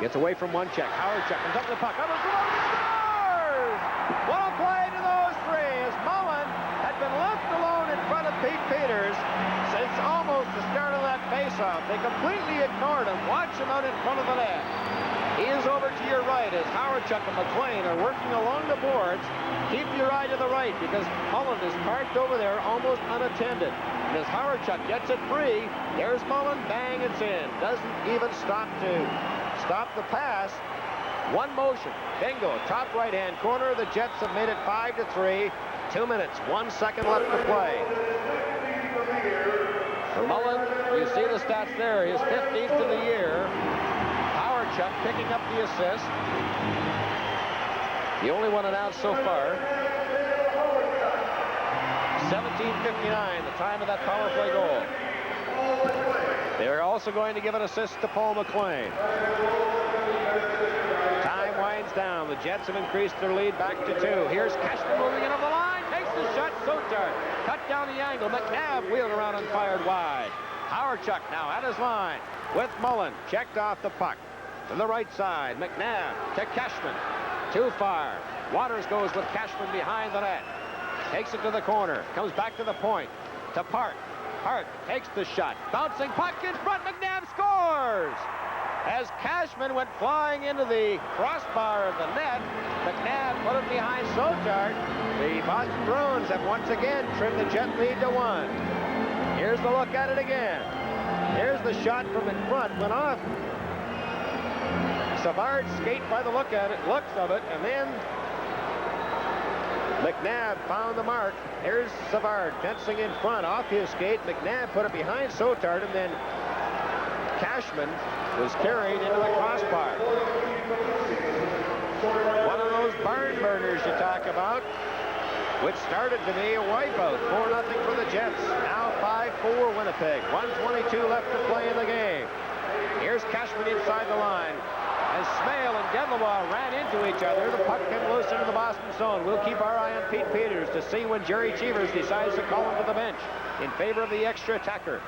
Gets away from one check. Hawerchuk comes up to the puck. Up and scores! What a play to those three as Mullen had been left alone in front of Pete Peters since almost the start of that faceoff. They completely ignored him. Watch him out in front of the net. He is over to your right as Hawerchuk and McLean are working along the boards. Keep your eye to the right because Mullen is parked over there almost unattended. And as Hawerchuk gets it free, there's Mullen. Bang, it's in. Doesn't even stop to stop the pass. One motion. Bingo. Top right-hand corner. The Jets have made it 5-3. 2 minutes, 1 second left to play. For Mullen, you see the stats there. His 15th of the year. Hawerchuk picking up the assist. The only one announced so far. 17:59, the time of that power play goal. They're also going to give an assist to Paul McLean. Time winds down. The Jets have increased their lead back to 2. Here's Cashman moving into the line. Takes the shot. Sotar cut down the angle. McNabb wheeled around and fired wide. Hawerchuk now at his line with Mullen. Checked off the puck. To the right side, McNabb to Cashman. Too far. Waters goes with Cashman behind the net. Takes it to the corner. Comes back to the point. To Park. Park takes the shot. Bouncing puck in front. McNabb scores! As Cashman went flying into the crossbar of the net, McNabb put it behind Sotard. The Boston Bruins have once again trimmed the Jet lead to 1. Here's the look at it again. Here's the shot from in front. Went off. Savard skate by the looks of it, and then McNabb found the mark. Here's Savard fencing in front off his skate. McNabb put it behind Sotard, and then Cashman was carried into the crossbar. One of those barn burners you talk about, which started to be a wipeout. 4-0 for the Jets. Now 5-4 Winnipeg. 1:22 left to play in the game. Here's Cashman inside the line. As Smale and Develois ran into each other, the puck came loose into the Boston zone. We'll keep our eye on Pete Peters to see when Jerry Cheevers decides to call him to the bench in favor of the extra attacker.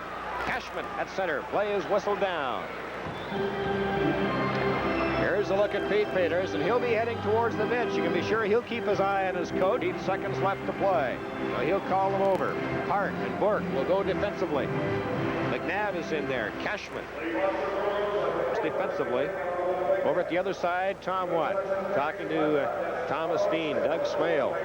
Cashman at center. Play is whistled down. Here's a look at Pete Peters, and he'll be heading towards the bench. You can be sure he'll keep his eye on his coach. 8 seconds left to play. So he'll call them over. Hart and Burke will go defensively. McNabb is in there. Cashman defensively. Over at the other side, Tom Watt talking to Thomas Steen, Doug Smale,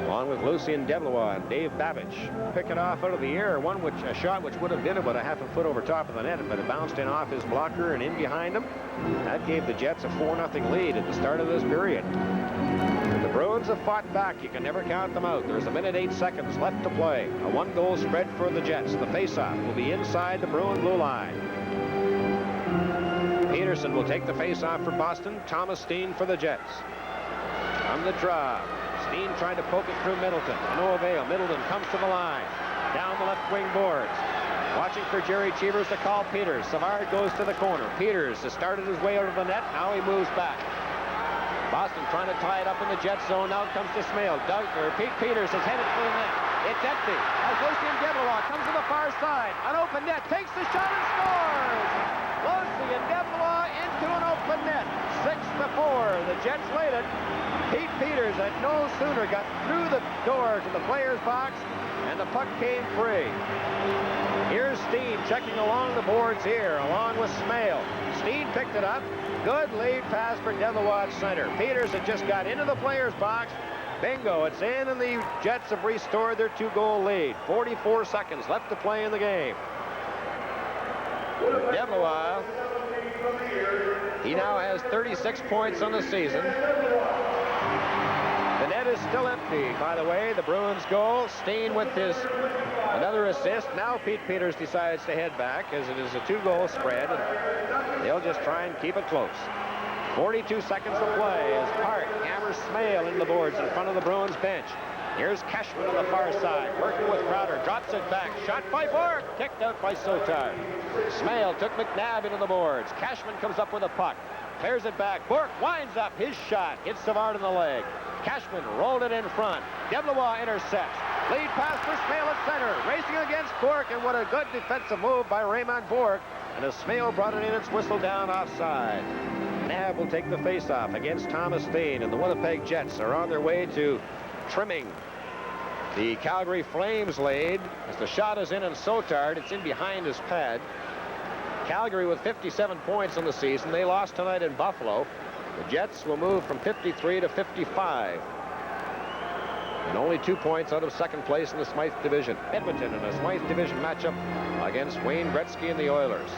along with Lucien Develois and Dave Babbage. Pick it off out of the air. A shot which would have been about a half a foot over top of the net, but it bounced in off his blocker and in behind him. That gave the Jets a 4-0 lead at the start of this period. The Bruins have fought back. You can never count them out. There's 1:08 left to play. A 1-goal spread for the Jets. The faceoff will be inside the Bruin blue line. Peterson will take the face-off for Boston. Thomas Steen for the Jets. On the draw. Steen trying to poke it through Middleton. No avail. Middleton comes to the line. Down the left wing boards. Watching for Jerry Cheevers to call Peters. Savard goes to the corner. Peters has started his way out of the net. Now he moves back. Boston trying to tie it up in the Jet zone. Now comes to Smale. Pete Peters is headed for the net. It's empty. As Lucien Develois comes to the far side. An open net. Takes the shot and scores! Lucien Develois into an open net. 6-4. The Jets lead it. Pete Peters had no sooner got through the door to the player's box, and the puck came free. Here's Steen checking along the boards here, along with Smale. Steen picked it up. Good lead pass for Develois at center. Peters had just got into the player's box. Bingo, it's in, and the Jets have restored their 2-goal lead. 44 seconds left to play in the game. Develois, he now has 36 points on the season. The net is still empty, by the way. The Bruins goal. Steen with another assist. Now Pete Peters decides to head back, as it is a 2-goal spread, and they'll just try and keep it close. 42 seconds to play as Park hammers Smale into the boards in front of the Bruins bench. Here's Cashman on the far side, working with Crowder, drops it back, shot by Bork, kicked out by Sotard. Smale took McNabb into the boards. Cashman comes up with a puck, clears it back. Bork winds up his shot, hits Savard in the leg. Cashman rolled it in front. Develois intercepts. Lead pass for Smale at center, racing against Bork, and what a good defensive move by Raymond Bork. And as Smale brought it in, it's whistled down offside. McNabb will take the faceoff against Thomas Steen, and the Winnipeg Jets are on their way to trimming the Calgary Flames lead. As the shot is in on Sotard, it's in behind his pad. Calgary with 57 points on the season. They lost tonight in Buffalo. The Jets will move from 53 to 55. And only 2 points out of second place in the Smythe division. Edmonton in a Smythe division matchup against Wayne Gretzky and the Oilers.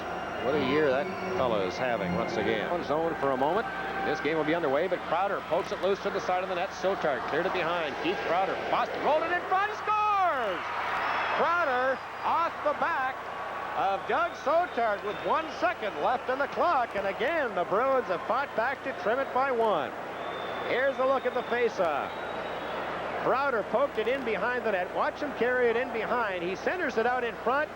What a year that fellow is having once again. On zone for a moment. This game will be underway, but Crowder pokes it loose to the side of the net. Sotard cleared it behind. Keith Crowder. Boston rolled it in front. Scores! Crowder off the back of Doug Sotard with 1 second left on the clock. And again, the Bruins have fought back to trim it by 1. Here's a look at the faceoff. Crowder poked it in behind the net. Watch him carry it in behind. He centers it out in front.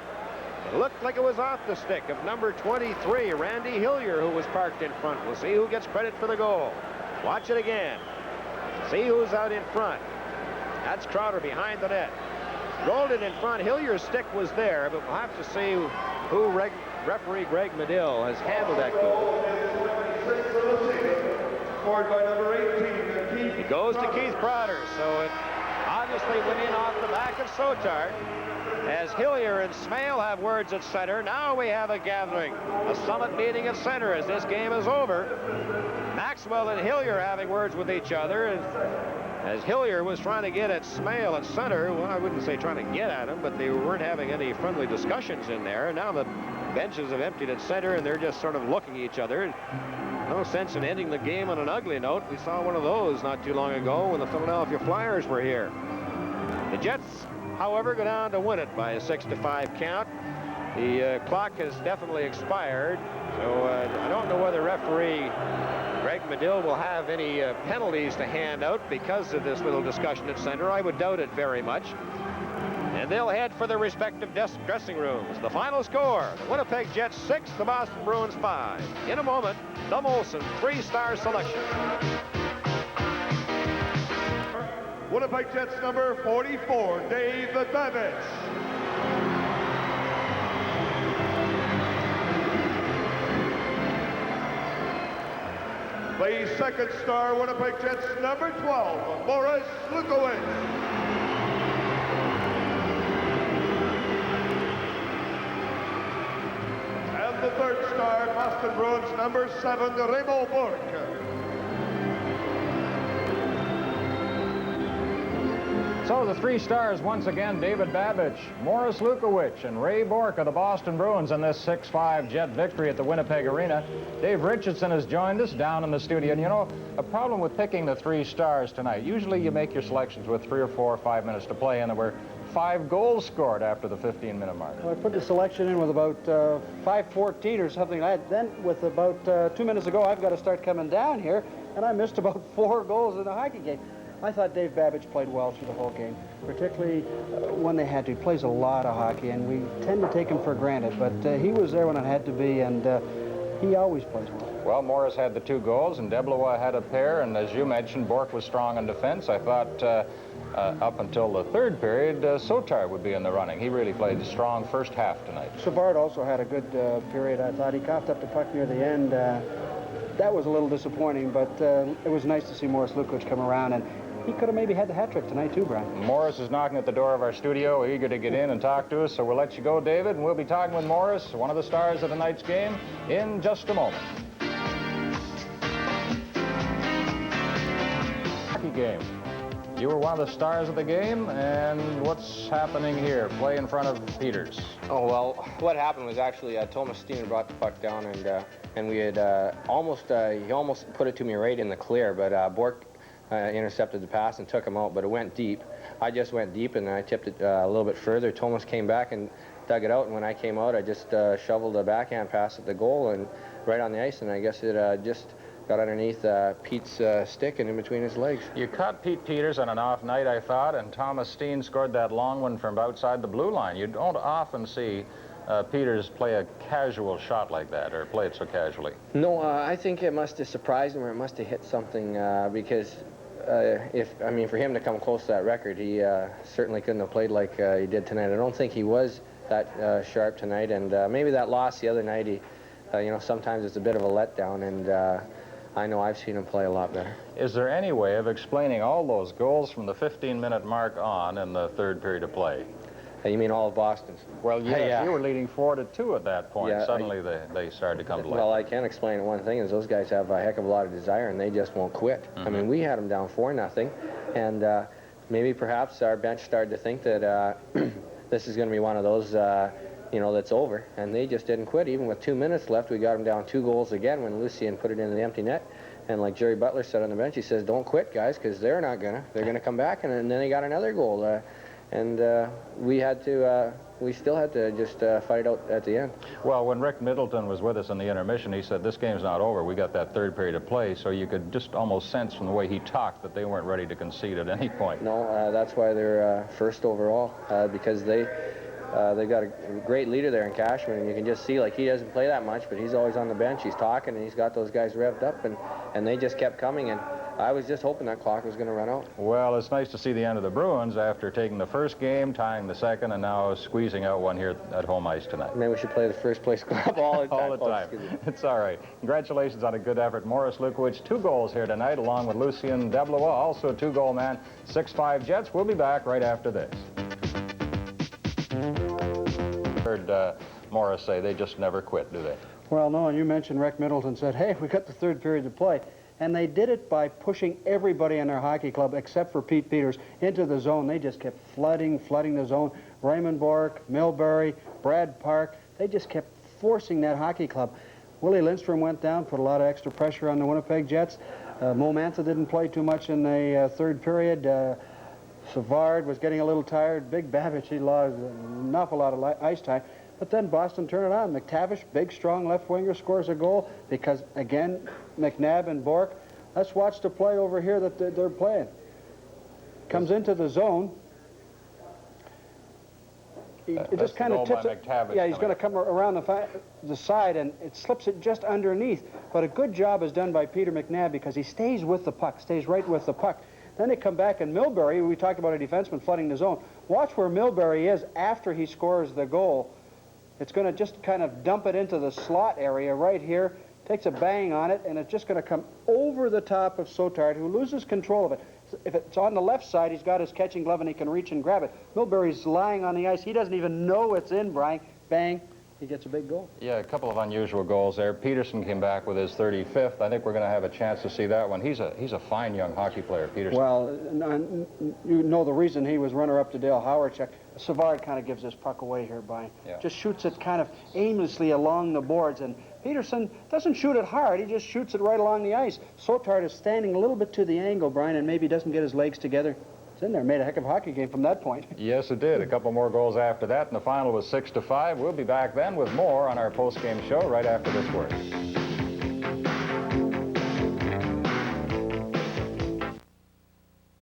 It looked like it was off the stick of number 23, Randy Hillier, who was parked in front. We'll see who gets credit for the goal. Watch it again. See who's out in front. That's Crowder behind the net. Rolled it in front. Hillier's stick was there, but we'll have to see who referee Greg Medill has handled that goal. Scored by goes to Keith Crowder. So it obviously went in off the back of Sotar. As Hillier and Smale have words at center, now we have a gathering, a summit meeting at center as this game is over. Maxwell and Hillier having words with each other. As Hillier was trying to get at Smale at center, well, I wouldn't say trying to get at him, but they weren't having any friendly discussions in there. Now the benches have emptied at center, and they're just sort of looking at each other. No sense in ending the game on an ugly note. We saw one of those not too long ago when the Philadelphia Flyers were here. The Jets, however, go down to win it by a 6-5 count. The clock has definitely expired, so I don't know whether referee Greg Medill will have any penalties to hand out because of this little discussion at center. I would doubt it very much. And they'll head for their respective dressing rooms. The final score, the Winnipeg Jets 6, the Boston Bruins 5. In a moment, the Molson 3-star selection. Winnipeg Jets number 44, Dave Babbage. The second star, Winnipeg Jets number 12, Boris Lukowicz. And the third star, Boston Bruins number 7, Remo Burke. So the 3 stars once again, David Babbage, Morris Lukowicz, and Ray Bourque of the Boston Bruins in this 6-5 Jet victory at the Winnipeg Arena. Dave Richardson has joined us down in the studio. And you know, a problem with picking the 3 stars tonight, usually you make your selections with 3 or 4 or 5 minutes to play, and there were 5 goals scored after the 15-minute mark. Well, I put the selection in with about 5:14 or something like that. Then with about 2 minutes ago, I've got to start coming down here, and I missed about 4 goals in the hockey game. I thought Dave Babbage played well through the whole game, particularly when they had to. He plays a lot of hockey, and we tend to take him for granted, but he was there when it had to be, and he always plays well. Well, Morris had the 2 goals, and Deblois had a pair, and as you mentioned, Bourque was strong in defense. I thought up until the 3rd period, Sotar would be in the running. He really played a strong first half tonight. Savard also had a good period. I thought he coughed up the puck near the end. That was a little disappointing, but it was nice to see Morris Lukowicz come around, and he could have maybe had the hat trick tonight too, Brian. Morris is knocking at the door of our studio, eager to get in and talk to us, so we'll let you go, David, and we'll be talking with Morris, one of the stars of tonight's game, in just a moment. Hockey game. You were one of the stars of the game, and what's happening here? Play in front of Peters. Oh, well, what happened was actually Thomas Steen brought the puck down, and we had he almost put it to me right in the clear, but Bourque intercepted the pass and took him out, but it went deep. I just went deep, and I tipped it a little bit further. Thomas came back and dug it out, and when I came out, I just shoveled a backhand pass at the goal and right on the ice, and I guess it just got underneath Pete's stick and in between his legs. You caught Pete Peters on an off night, I thought, and Thomas Steen scored that long one from outside the blue line. You don't often see Peters play a casual shot like that, or play it so casually. No, I think it must have surprised him, or it must have hit something, because for him to come close to that record, he certainly couldn't have played like he did tonight. I don't think he was that sharp tonight, and maybe that loss the other night, he, sometimes it's a bit of a letdown, and I know I've seen him play a lot better. Is there any way of explaining all those goals from the 15-minute mark on in the 3rd period of play? You mean all of Boston's? Well, yes, yeah. You were leading 4-2 at that point. Yeah, Suddenly they started to come to life. Well, I can explain it. One thing is those guys have a heck of a lot of desire, and they just won't quit. Mm-hmm. I mean, we had them down 4-0, and maybe perhaps our bench started to think that this is going to be one of those, that's over, and they just didn't quit. Even with 2 minutes left, we got them down 2 goals again when Lucien put it in the empty net. And like Jerry Butler said on the bench, he says, don't quit, guys, because they're not going to. They're going to come back, and then they got another goal. We still had to just fight it out at the end. Well, when Rick Middleton was with us in the intermission, he said, this game's not over. We got that 3rd period of play, so you could just almost sense from the way he talked that they weren't ready to concede at any point. No, that's why they're first overall, because they've got a great leader there in Cashman, and you can just see, like, he doesn't play that much, but he's always on the bench. He's talking, and he's got those guys revved up, and they just kept coming. And I was just hoping that clock was going to run out. Well, it's nice to see the end of the Bruins after taking the first game, tying the second, and now squeezing out one here at home ice tonight. Maybe we should play the first place club all the time. All the time. It's all right. Congratulations on a good effort. Morris Lukowicz, 2 goals here tonight, along with Lucien Deblois, also a 2-goal man. 6-5 Jets. We'll be back right after this. Heard Morris say they just never quit, do they? Well, no, and you mentioned Rick Middleton said, hey, we got the third period to play. And they did it by pushing everybody in their hockey club, except for Pete Peters, into the zone. They just kept flooding the zone. Raymond Bork, Milbury, Brad Park, they just kept forcing that hockey club. Willie Lindstrom went down, put a lot of extra pressure on the Winnipeg Jets. Mo Mantha didn't play too much in the third period. Savard was getting a little tired. Big Babbage, he lost an awful lot of ice time. But then Boston turned it on. McTavish, big, strong left winger, scores a goal because, again, McNabb and Bork. Let's watch the play over here that they're playing. Comes into the zone. It just kind of tips it. Yeah, he's going to come around the side, and it slips it just underneath. But a good job is done by Peter McNabb because he stays with the puck, stays right with the puck. Then they come back, and Milbury, we talked about a defenseman flooding the zone. Watch where Milbury is after he scores the goal. It's going to just kind of dump it into the slot area right here, takes a bang on it, and it's just going to come over the top of Sotard, who loses control of it. If it's on the left side, he's got his catching glove, and he can reach and grab it. Milbury's lying on the ice. He doesn't even know it's in, Brian. Bang. He gets a big goal. Yeah, a couple of unusual goals there. Peterson came back with his 35th. I think we're going to have a chance to see that one. He's a fine young hockey player, Peterson. Well, you know the reason he was runner-up to Dale Hawerchuk. Savard kind of gives this puck away here, Brian. Yeah. Just shoots it kind of aimlessly along the boards, and Peterson doesn't shoot it hard. He just shoots it right along the ice. Sotard is standing a little bit to the angle, Brian, and maybe doesn't get his legs together. It's in there. Made a heck of a hockey game from that point. Yes, it did. A couple more goals after that, and the final was 6-5. We'll be back then with more on our post-game show right after this word.